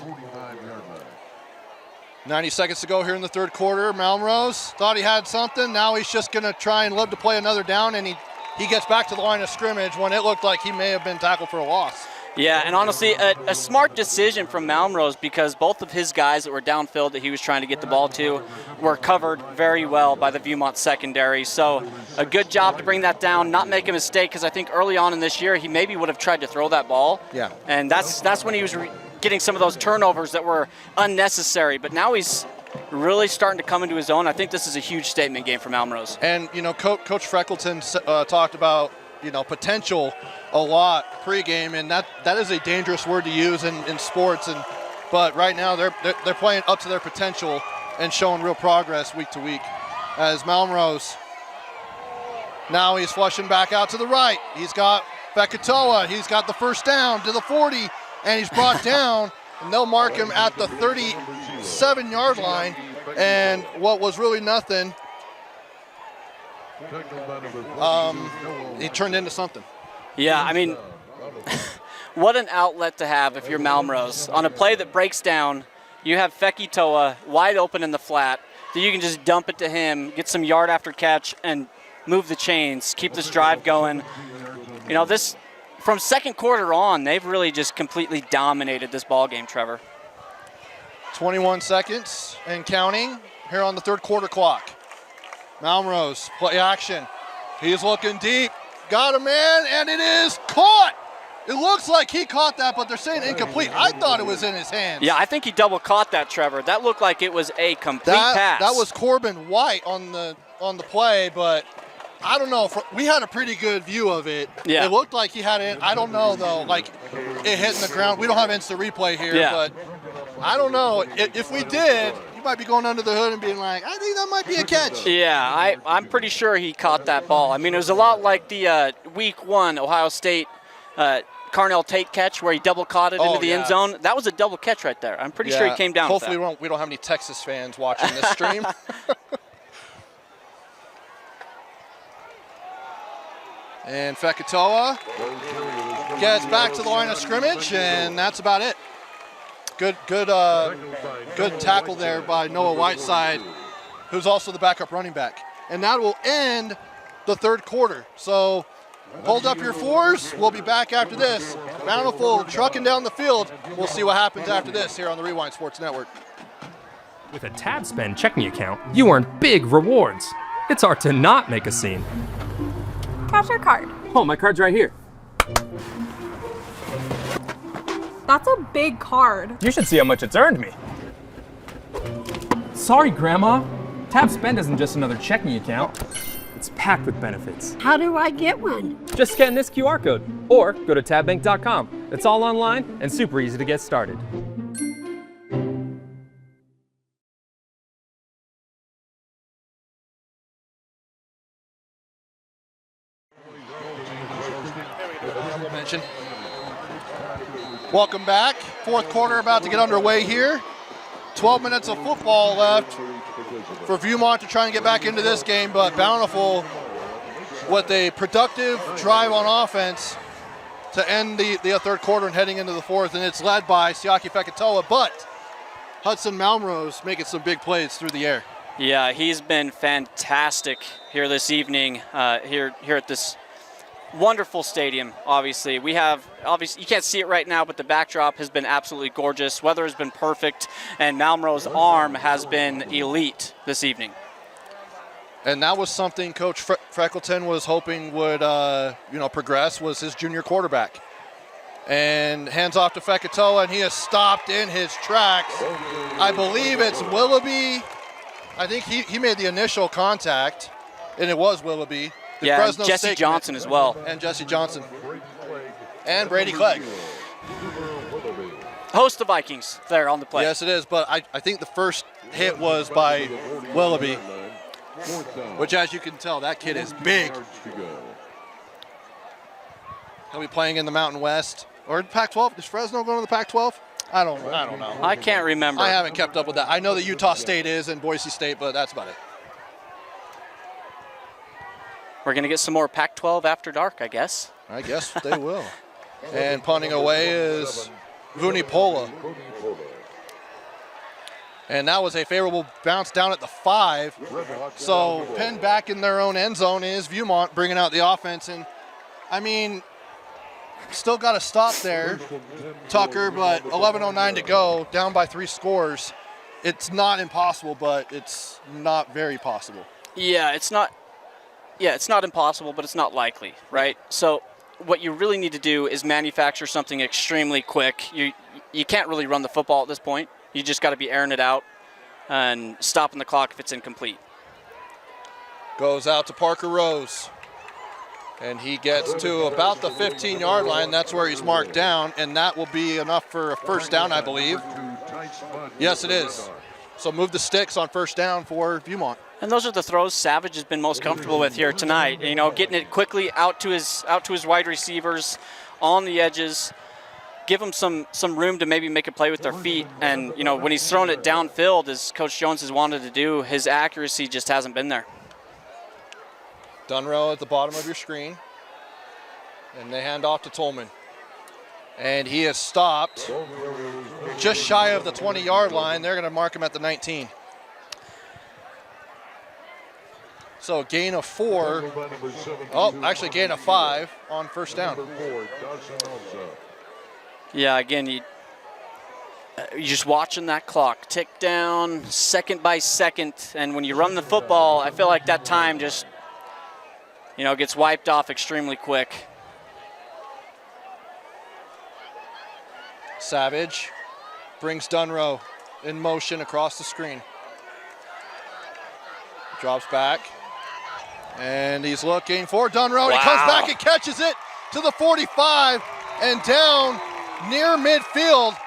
90 seconds to go here in the third quarter. Malmrose thought he had something. Now he's just going to try and live to play another down, and he gets back to the line of scrimmage when it looked like he may have been tackled for a loss. Yeah, and honestly, a smart decision from Malmrose because both of his guys that were downfield that he was trying to get the ball to were covered very well by the Viewmont secondary. So a good job to bring that down, not make a mistake, because I think early on in this year he maybe would have tried to throw that ball. Yeah. And that's when he was getting some of those turnovers that were unnecessary. But now he's really starting to come into his own. I think this is a huge statement game for Malmrose. And, you know, Coach Freckleton talked about, you know, potential a lot pregame, and that is a dangerous word to use in sports. But right now they're playing up to their potential and showing real progress week to week. As Malmrose, now he's flushing back out to the right. He's got Fekitoa. He's got the first down to the 40, and he's brought down, and they'll mark him at the 37-yard line. And what was really nothing, he turned into something. Yeah, I mean, what an outlet to have if you're Malmrose. On a play that breaks down, you have Fekitoa wide open in the flat, that you can just dump it to him, get some yard after catch, and move the chains, keep this drive going. You know, this, from second quarter on, they've really just completely dominated this ball game, Trevor. 21 seconds and counting here on the third quarter clock. Malmrose, play action. He's looking deep. Got a man, and it is caught. It looks like he caught that, but they're saying incomplete. I thought it was in his hands. Yeah, I think he double caught that, Trevor. That looked like it was a complete pass. That was Corbin White on the play, but I don't know. We had a pretty good view of it. Yeah. It looked like he had it. I don't know, though, like it hitting the ground. We don't have instant replay here, but I don't know. If we did, you might be going under the hood and being like, I think that might be a catch. Yeah, I'm pretty sure he caught that ball. I mean, it was a lot like the Week 1 Ohio State Carnell Tate catch where he double caught it into the end zone. That was a double catch right there. I'm pretty sure he came down with that. Hopefully we don't have any Texas fans watching this stream. And Fekitoa gets back to the line of scrimmage, and that's about it. Good tackle there by Noah Whiteside, who's also the backup running back. And that will end the third quarter. So hold up your fours. We'll be back after this. Bountiful trucking down the field. We'll see what happens after this here on the Rewind Sports Network. With a Tab Spend checking account, you earn big rewards. It's hard to not make a scene. Cash or card? Oh, my card's right here. That's a big card. You should see how much it's earned me. Sorry, Grandma. Tab Spend isn't just another checking account. It's packed with benefits. How do I get one? Just scan this QR code or go to tabbank.com. It's all online and super easy to get started. Welcome back. Fourth quarter about to get underway here. 12 minutes of football left for Viewmont to try and get back into this game, but Bountiful with a productive drive on offense to end the third quarter and heading into the fourth, and it's led by Siaki Fekitoa, but Hudson Malmrose making some big plays through the air. Yeah, he's been fantastic here this evening, here at this wonderful stadium. Obviously, you can't see it right now, but the backdrop has been absolutely gorgeous. Weather has been perfect, and Malmrose's arm has been elite this evening. And that was something Coach Freckleton was hoping would, progress, was his junior quarterback. And hands off to Fekitoa, and he is stopped in his tracks. I believe it's Willoughby. I think he made the initial contact, and it was Willoughby. Yeah, and Jesse Johnson as well. And Jesse Johnson. And Brady Clegg. Host the Vikings there on the play. Yes, it is, but I think the first hit was by Willoughby, which, as you can tell, that kid is big. He'll be playing in the Mountain West. Or Pac-12. Is Fresno going to the Pac-12? I don't know. I can't remember. I haven't kept up with that. I know that Utah State is and Boise State, but that's about it. We're going to get some more Pac-12 after dark, I guess. I guess they will. And punting away is Vunipola. And that was a favorable bounce down at the 5. So pinned back in their own end zone is Viewmont bringing out the offense. And, I mean, still got to stop there, Tucker, but 11:09 to go, down by 3 scores. It's not impossible, but it's not very possible. Yeah, it's not impossible, but it's not likely, right? So what you really need to do is manufacture something extremely quick. you can't really run the football at this point. You just got to be airing it out and stopping the clock if it's incomplete. Goes out to Parker Rose. And he gets to about the 15-yard line. That's where he's marked down, and that will be enough for a first down, I believe. Yes, it is. So move the sticks on first down for Viewmont. And those are the throws Savage has been most comfortable with here tonight. You know, getting it quickly out to his wide receivers on the edges. Give them some room to maybe make a play with their feet. And, you know, when he's thrown it downfield, as Coach Jones has wanted to do, his accuracy just hasn't been there. Dunrow at the bottom of your screen. And they hand off to Tolman. And he is stopped just shy of the 20-yard line. They're going to mark him at the 19. So gain of 4. Oh, actually gain of 5 on first down. Yeah, again, you're just watching that clock tick down second by second. And when you run the football, I feel like that time just, you know, gets wiped off extremely quick. Savage brings Dunrow in motion across the screen. Drops back. And he's looking for Dunrow. Wow. He comes back and catches it to the 45 and down near midfield.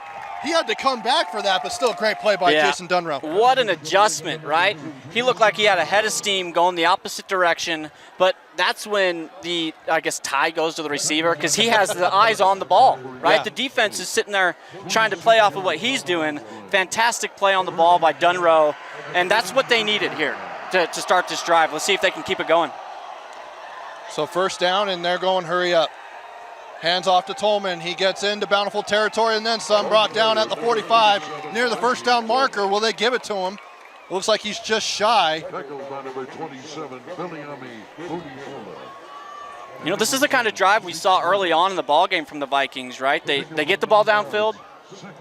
He had to come back for that, but still a great play by Jason Dunrow. What an adjustment, right? He looked like he had a head of steam going the opposite direction, but that's when the, I guess, tie goes to the receiver because he has the eyes on the ball, right? Yeah. The defense is sitting there trying to play off of what he's doing. Fantastic play on the ball by Dunrow, and that's what they needed here to start this drive. Let's see if they can keep it going. So first down, and they're going hurry up. Hands off to Tolman. He gets into Bountiful territory and then some, brought down at the 45 near the first down marker. Will they give it to him? It looks like he's just shy. You know, this is the kind of drive we saw early on in the ball game from the Vikings, right? They get the ball downfield,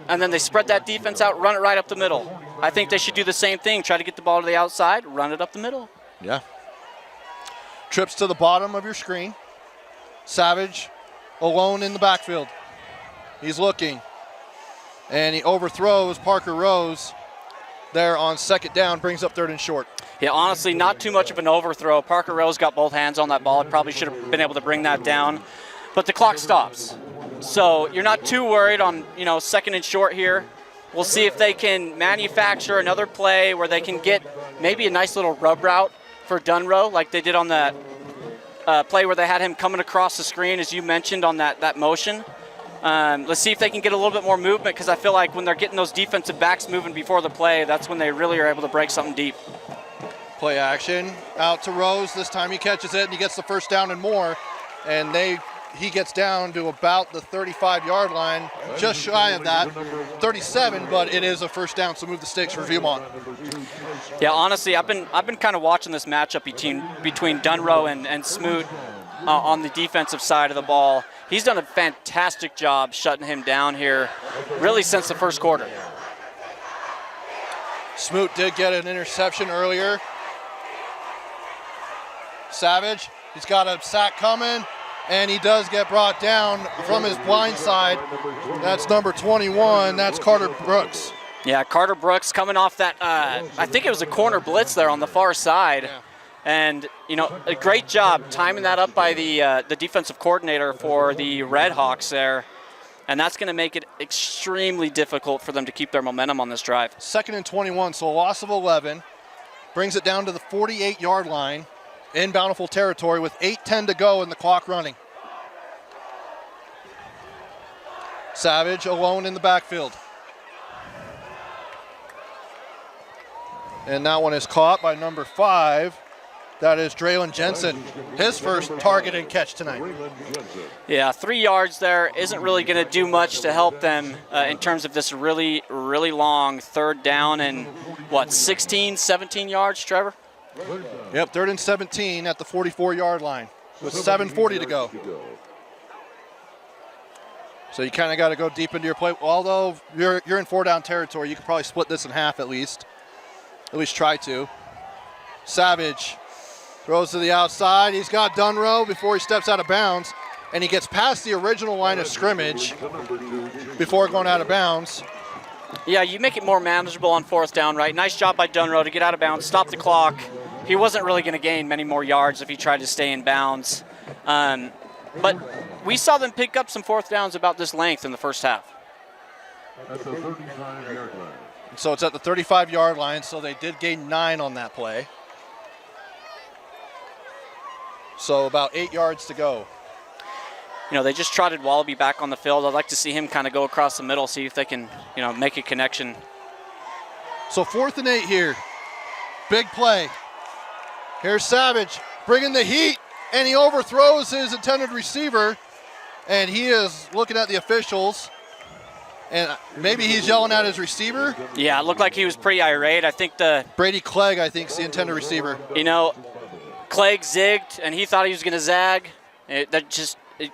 and then they spread that defense out, run it right up the middle. I think they should do the same thing, try to get the ball to the outside, run it up the middle. Yeah. Trips to the bottom of your screen. Savage alone in the backfield. He's looking. And he overthrows Parker Rose there on second down, brings up third and short. Yeah, honestly, not too much of an overthrow. Parker Rose got both hands on that ball. It probably should have been able to bring that down. But the clock stops. So you're not too worried on, you know, second and short here. We'll see if they can manufacture another play where they can get maybe a nice little rub route for Dunrow like they did on that play where they had him coming across the screen, as you mentioned, on that motion. Let's see if they can get a little bit more movement because I feel like when they're getting those defensive backs moving before the play, that's when they really are able to break something deep. Play action out to Rose. This time he catches it and he gets the first down and more. And he gets down to about the 35-yard line, just shy of that, 37, but it is a first down, so move the sticks for Viewmont. Yeah, honestly, I've been kind of watching this matchup between Dunrow and Smoot on the defensive side of the ball. He's done a fantastic job shutting him down here, really since the first quarter. Smoot did get an interception earlier. Savage, he's got a sack coming. And he does get brought down from his blind side. That's number 21. That's Carter Brooks. Yeah, Carter Brooks coming off that, I think it was a corner blitz there on the far side. Yeah. And, you know, a great job timing that up by the defensive coordinator for the Redhawks there. And that's going to make it extremely difficult for them to keep their momentum on this drive. Second and 21, so a loss of 11. Brings it down to the 48-yard line. In Bountiful territory with 8:10 to go and the clock running. Savage alone in the backfield. And that one is caught by number 5. That is Draylon Jensen, his first target and catch tonight. Yeah, 3 yards there isn't really going to do much to help them in terms of this really, really long third down and, 16, 17 yards, Trevor? Yep, third and 17 at the 44-yard line with 7:40 to go. So you kind of got to go deep into your play. Although you're in 4-down territory, you could probably split this in half at least try to. Savage throws to the outside. He's got Dunrow before he steps out of bounds. and he gets past the original line of scrimmage before going out of bounds. Yeah, you make it more manageable on 4th down, right? Nice job by Dunrow to get out of bounds, stop the clock. He wasn't really going to gain many more yards if he tried to stay in bounds. But we saw them pick up some 4th downs about this length in the first half. At the 35-yard line. So it's at the 35-yard line, so they did gain 9 on that play. So about 8 yards to go. You know, they just trotted Wallaby back on the field. I'd like to see him kind of go across the middle, see if they can, you know, make a connection. So 4th and 8 here. Big play. Here's Savage bringing the heat, and he overthrows his intended receiver, and he is looking at the officials, and maybe he's yelling at his receiver. Yeah, it looked like he was pretty irate. I think Brady Clegg, I think, is the intended receiver. You know, Clegg zigged, and he thought he was going to zag.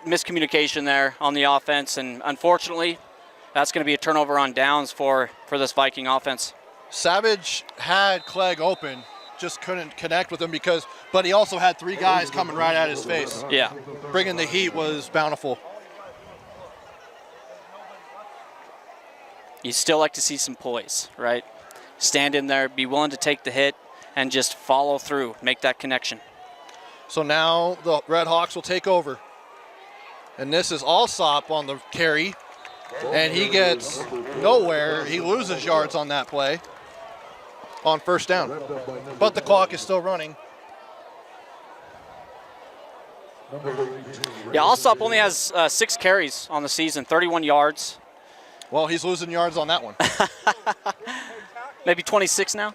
Miscommunication there on the offense, and unfortunately, that's going to be a turnover on downs for this Viking offense. Savage had Clegg open, just couldn't connect with him but he also had 3 guys coming right at his face. Yeah. Bringing the heat was Bountiful. You still like to see some poise, right? Stand in there, be willing to take the hit, and just follow through, make that connection. So now the Redhawks will take over. And this is Alsop on the carry, and he gets nowhere. He loses yards on that play on 1st down. But the clock is still running. Yeah, Alsop only has 6 carries on the season, 31 yards. Well, he's losing yards on that one. Maybe 26 now.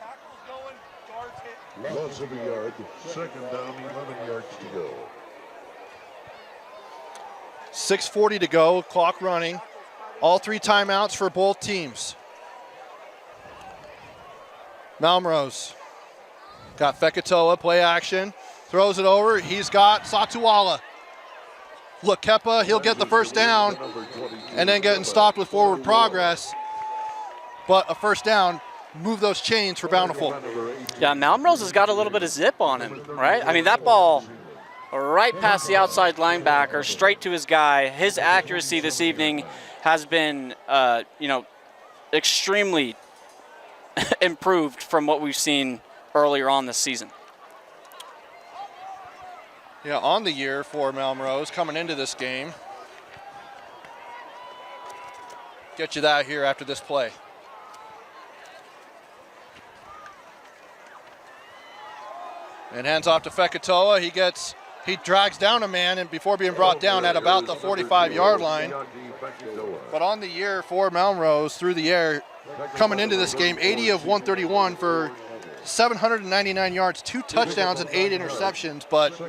Loss of a yard. 2nd down, 11 yards to go. 6:40 to go, clock running. All 3 timeouts for both teams. Malmrose got Fekitoa, play action, throws it over. He's got Satuala. Look, Kepa, he'll get the 1st down and then getting stopped with forward progress. But a 1st down, move those chains for Bountiful. Yeah, Malmrose has got a little bit of zip on him, right? I mean, that ball right past the outside linebacker, straight to his guy. His accuracy this evening has been, extremely improved from what we've seen earlier on this season. Yeah, on the year for Malmrose coming into this game. Get you that here after this play. And hands off to Fekitoa. He drags down a man and before being brought down at about the 45-yard line. But on the year for Malmrose through the air, coming into this game, 80 of 131 for 799 yards, 2 touchdowns and 8 interceptions, but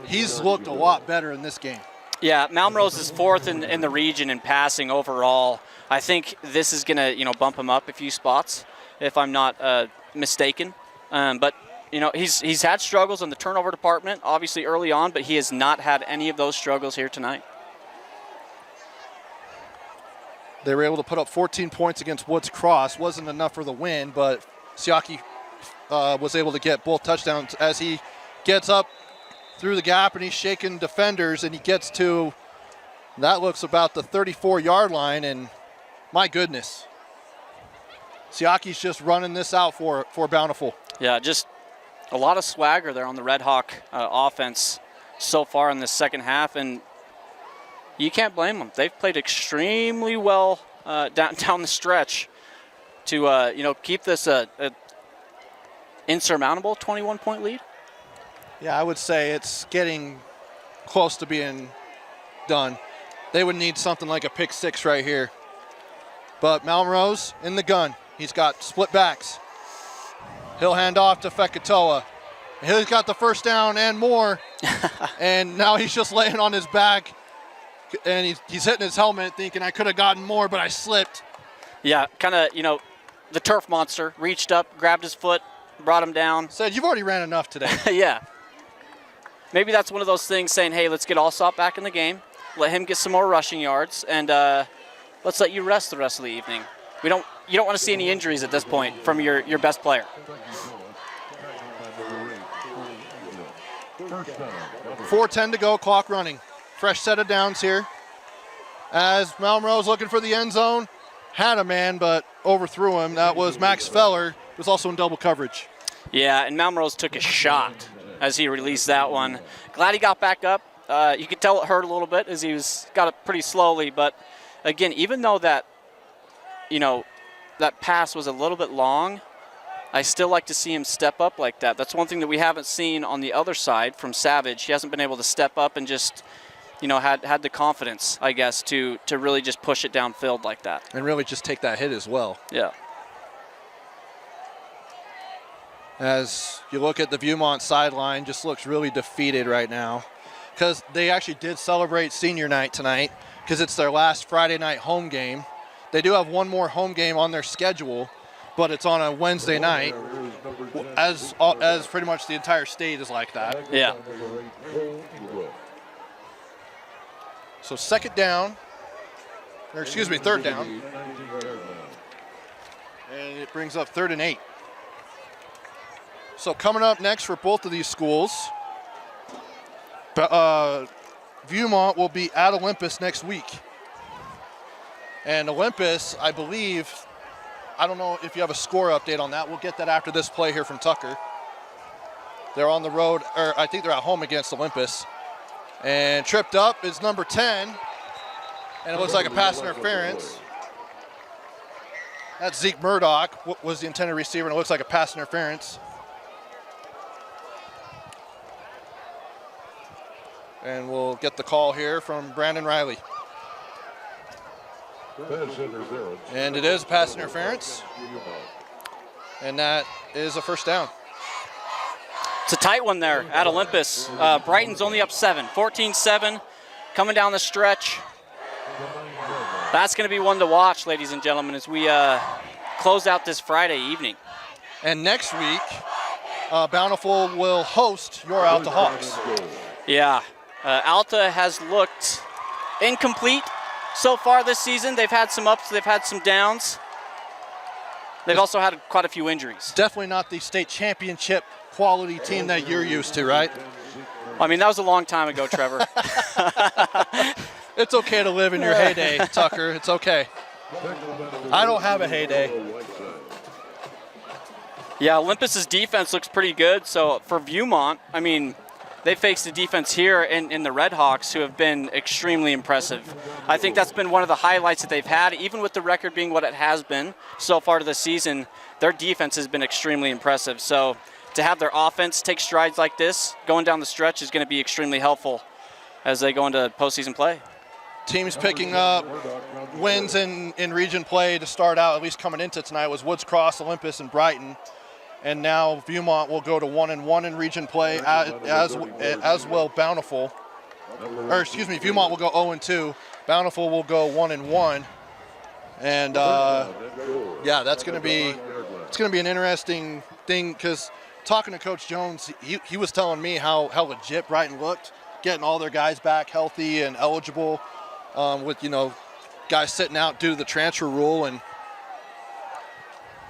he's looked a lot better in this game. Yeah, Malmrose is 4th in the region in passing overall. I think this is going to, bump him up a few spots, if I'm not mistaken. But he's had struggles in the turnover department, obviously early on, but he has not had any of those struggles here tonight. They were able to put up 14 points against Woods Cross. Wasn't enough for the win, but Siaki was able to get both touchdowns as he gets up through the gap and he's shaking defenders and he gets to, that looks about the 34-yard line, and my goodness. Siaki's just running this out for Bountiful. Yeah, just a lot of swagger there on the Red Hawk offense so far in this second half, and you can't blame them. They've played extremely well down the stretch to keep this a insurmountable 21-point lead. Yeah, I would say it's getting close to being done. They would need something like a pick 6 right here. But Malmrose in the gun. He's got split backs. He'll hand off to Fekitoa. He's got the 1st down and more. And now he's just laying on his back. And he's hitting his helmet thinking, I could have gotten more, but I slipped. Yeah, kind of, the turf monster reached up, grabbed his foot, brought him down. Said, you've already ran enough today. Yeah. Maybe that's one of those things saying, hey, let's get Alsop back in the game. Let him get some more rushing yards, and let's let you rest the rest of the evening. You don't want to see any injuries at this point from your best player. 4:10 to go, clock running. fresh set of downs here. As Malmrose looking for the end zone, had a man but overthrew him. That was Max Feller, who was also in double coverage. Yeah, and Malmrose took a shot as he released that one. Glad he got back up. You could tell it hurt a little bit as he got it pretty slowly. But again, even though that, that pass was a little bit long, I still like to see him step up like that. That's one thing that we haven't seen on the other side from Savage. He hasn't been able to step up and just, had the confidence, I guess, to really just push it downfield like that. And really just take that hit as well. Yeah. As you look at the Viewmont sideline, just looks really defeated right now because they actually did celebrate senior night tonight because it's their last Friday night home game. They do have one more home game on their schedule, but it's on a Wednesday night, as pretty much the entire state is like that. Yeah. So third down. And it brings up 3rd and 8. So coming up next for both of these schools, Viewmont will be at Olympus next week. And Olympus, I believe, I don't know if you have a score update on that. We'll get that after this play here from Tucker. They're on the road, or I think they're at home against Olympus. And tripped up is number 10. And it looks like a pass interference. That's Zeke Murdoch, was the intended receiver, and it looks like a pass interference. And we'll get the call here from Brandon Riley. And it is a pass interference. And that is a first down. It's a tight one there at Olympus. Brighton's only up 7, 14-7, coming down the stretch. That's going to be one to watch, ladies and gentlemen, as we close out this Friday evening. And next week, Bountiful will host your Alta Hawks. Yeah, Alta has looked incomplete so far this season. They've had some ups, they've had some downs. They've also had quite a few injuries. Definitely not the state championship quality team that you're used to, right? I mean, that was a long time ago, Trevor. It's okay to live in your heyday, Tucker. It's okay. I don't have a heyday. Yeah, Olympus's defense looks pretty good. So for Viewmont, I mean, they faced the defense here in the Redhawks, who have been extremely impressive. I think that's been one of the highlights that they've had, even with the record being what it has been so far to the season. Their defense has been extremely impressive. So to have their offense take strides like this going down the stretch is going to be extremely helpful as they go into postseason play. Teams picking up wins in region play to start out, at least coming into tonight, was Woods Cross, Olympus, and Brighton. And now Viewmont will go to 1-1 in region play, as well Bountiful. Or excuse me, Viewmont will go 0-2. Bountiful will go 1-1. And yeah, it's going to be an interesting thing because talking to Coach Jones, he was telling me how legit Brighton looked, getting all their guys back healthy and eligible, with guys sitting out due to the transfer rule. And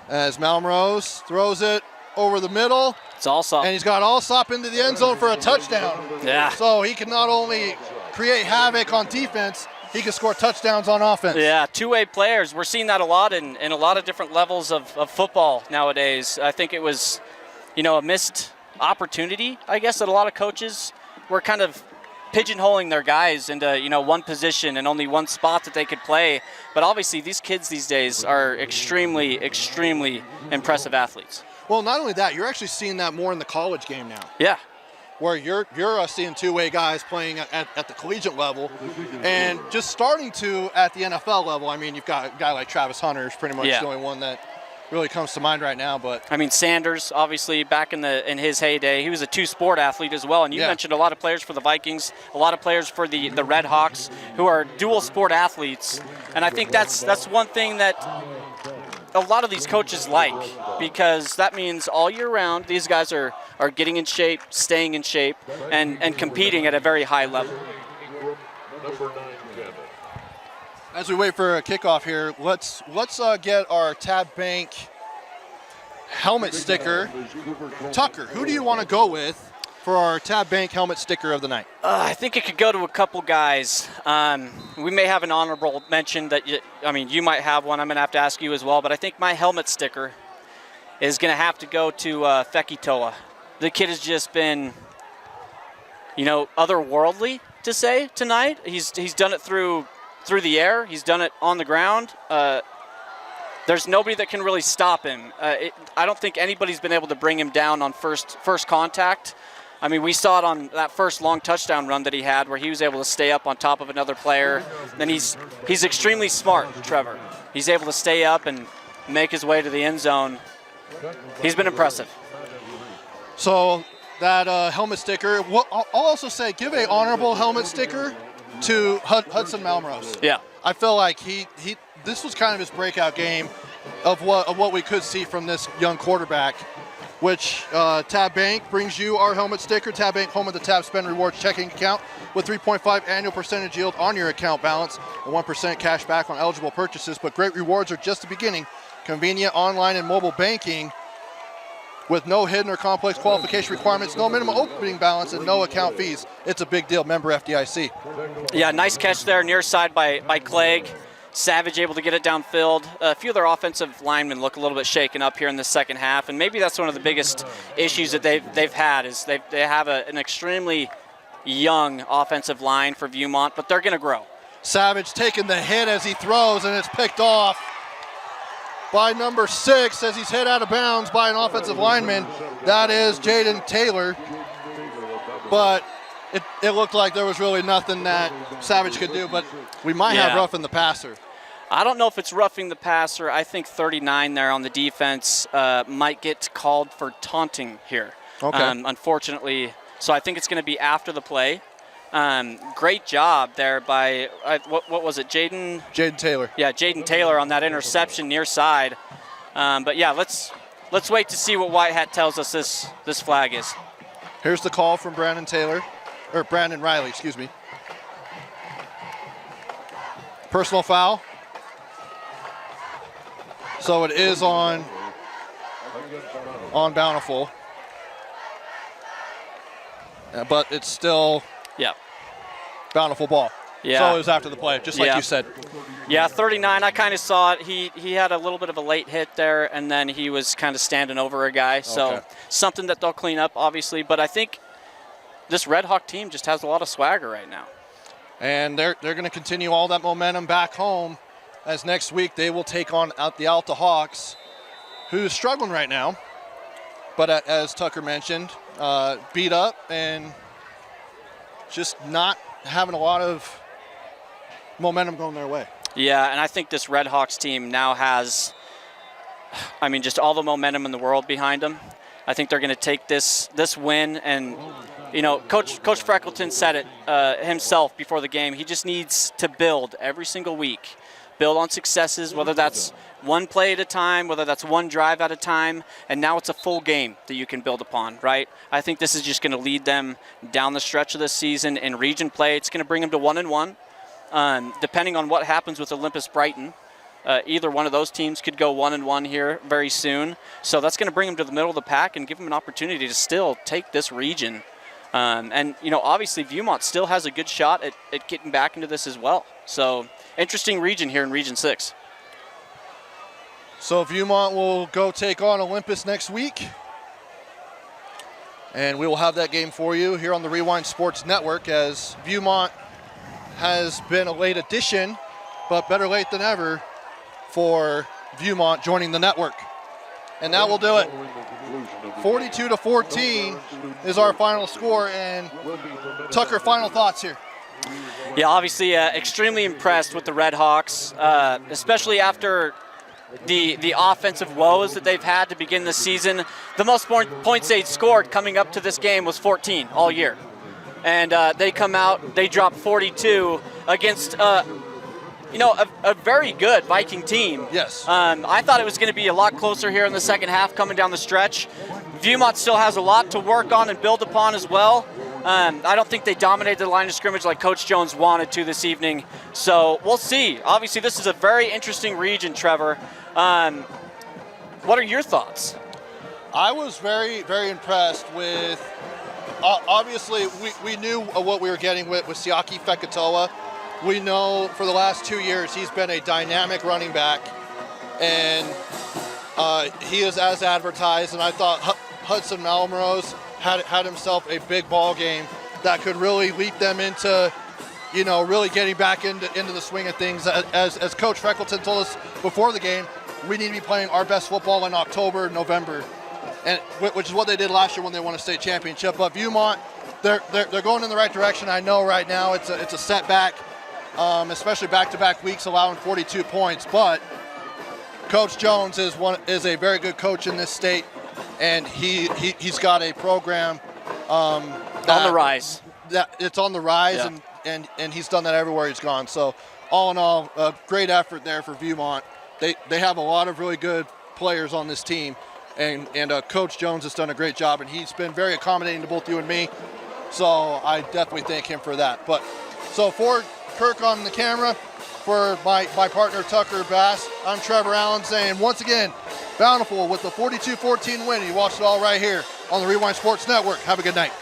as Malmrose throws it over the middle. It's Alsop. And he's got Alsop into the end zone for a touchdown. Yeah. So he can not only create havoc on defense, he can score touchdowns on offense. Yeah, two-way players. We're seeing that a lot in a lot of different levels of football nowadays. I think it was, a missed opportunity, I guess, that a lot of coaches were kind of pigeonholing their guys into, one position and only one spot that they could play. But obviously these kids these days are extremely, extremely impressive athletes. Well, not only that, you're actually seeing that more in the college game now. Yeah. Where you're seeing two-way guys playing at the collegiate level and just starting to at the NFL level. I mean, you've got a guy like Travis Hunter is pretty much the only one that really comes to mind right now. But I mean, Sanders, obviously, back in his heyday, he was a two-sport athlete as well. And you mentioned a lot of players for the Vikings, a lot of players for the Redhawks who are dual-sport athletes. And I think that's one thing that a lot of these coaches like, because that means all year round these guys are getting in shape, staying in shape, and competing at a very high level. As we wait for a kickoff here, let's get our Tab Bank helmet sticker. Tucker, who do you want to go with for our Tab Bank helmet sticker of the night? I think it could go to a couple guys. We may have an honorable mention that you might have one. I'm going to have to ask you as well. But I think my helmet sticker is going to have to go to Fekitoa. The kid has just been, otherworldly to say tonight. He's done it through the air. He's done it on the ground. There's nobody that can really stop him. I don't think anybody's been able to bring him down on first contact. I mean, we saw it on that first long touchdown run that he had where he was able to stay up on top of another player. Then he's extremely smart, Trevor. He's able to stay up and make his way to the end zone. He's been impressive. So that helmet sticker, I'll also say give a honorable helmet sticker to Hudson Malmrose. Yeah. I feel like this was kind of his breakout game of what we could see from this young quarterback, which Tab Bank brings you our helmet sticker. Tab Bank, home of the Tab Spend Rewards checking account with 3.5 annual percentage yield on your account balance and 1% cash back on eligible purchases. But great rewards are just the beginning. Convenient online and mobile banking with no hidden or complex qualification requirements, no minimum opening balance, and no account fees. It's a big deal. Member FDIC. Yeah, nice catch there, near side by Clegg. Savage able to get it downfield. A few of their offensive linemen look a little bit shaken up here in the second half, and maybe that's one of the biggest issues that they've had is they have an extremely young offensive line for Viewmont, but they're going to grow. Savage taking the hit as he throws, and it's picked off by number 6 as he's hit out of bounds by an offensive lineman. That is Jaden Taylor. But it looked like there was really nothing that Savage could do, but we might have roughing the passer. I don't know if it's roughing the passer. I think 39 there on the defense might get called for taunting here. Okay. Unfortunately, so I think it's going to be after the play. Great job there by, what was it, Jaden Taylor. Yeah, Jaden Taylor on that interception near side. But yeah, let's wait to see what White Hat tells us this flag is. Here's the call from Brandon Riley, excuse me. Personal foul. So it is on Bountiful. But it's still Bountiful ball. Yeah. So it was after the play, just like you said. Yeah, 39, I kind of saw it. He had a little bit of a late hit there, and then he was kind of standing over a guy. So something that they'll clean up, obviously. But I think this Red Hawk team just has a lot of swagger right now. And they're going to continue all that momentum back home as next week they will take on the Alta Hawks, who's struggling right now. But as Tucker mentioned, beat up and just not having a lot of momentum going their way. Yeah, and I think this Red Hawks team now has, just all the momentum in the world behind them. I think they're going to take this win, and Coach Freckleton said it himself before the game. He just needs to build every single week, build on successes, whether that's one play at a time, whether that's one drive at a time, and now it's a full game that you can build upon, right? I think this is just going to lead them down the stretch of this season in region play. It's going to bring them to 1-1. Depending on what happens with Olympus Brighton, either one of those teams could go 1-1 here very soon. So that's going to bring them to the middle of the pack and give them an opportunity to still take this region. Obviously Viewmont still has a good shot at getting back into this as well. So interesting region here in Region 6. So Viewmont will go take on Olympus next week. And we will have that game for you here on the Rewind Sports Network, as Viewmont has been a late addition, but better late than ever for Viewmont joining the network. And that will do it. 42-14 is our final score. And Tucker, final thoughts here. Yeah, obviously extremely impressed with the Red Hawks, especially after the offensive woes that they've had to begin the season. The most points they'd scored coming up to this game was 14 all year. And they come out, they drop 42 against, a very good Viking team. Yes. I thought it was going to be a lot closer here in the second half coming down the stretch. Viewmont still has a lot to work on and build upon as well. I don't think they dominated the line of scrimmage like Coach Jones wanted to this evening. So we'll see. Obviously, this is a very interesting region, Trevor. What are your thoughts? I was very, very impressed with obviously, we knew what we were getting with Siaki Fekatoa. We know for the last 2 years he's been a dynamic running back, and he is as advertised. And I thought Hudson Malmrose had himself a big ball game that could really lead them into, really getting back into the swing of things. As Coach Freckleton told us before the game, we need to be playing our best football in October, November, and which is what they did last year when they won a state championship. But Viewmont, they're going in the right direction. I know right now it's a setback, especially back-to-back weeks allowing 42 points. But Coach Jones is a very good coach in this state, and he's got a program On the rise. That it's on the rise, Yeah. and he's done that everywhere he's gone. So all in all, a great effort there for Viewmont. They have a lot of really good players on this team, and Coach Jones has done a great job, and he's been very accommodating to both you and me. So I definitely thank him for that. But so for Kirk on the camera, for my partner Tucker Bass, I'm Trevor Allen saying once again, Bountiful with the 42-14 win. You watched it all right here on the Rewind Sports Network. Have a good night.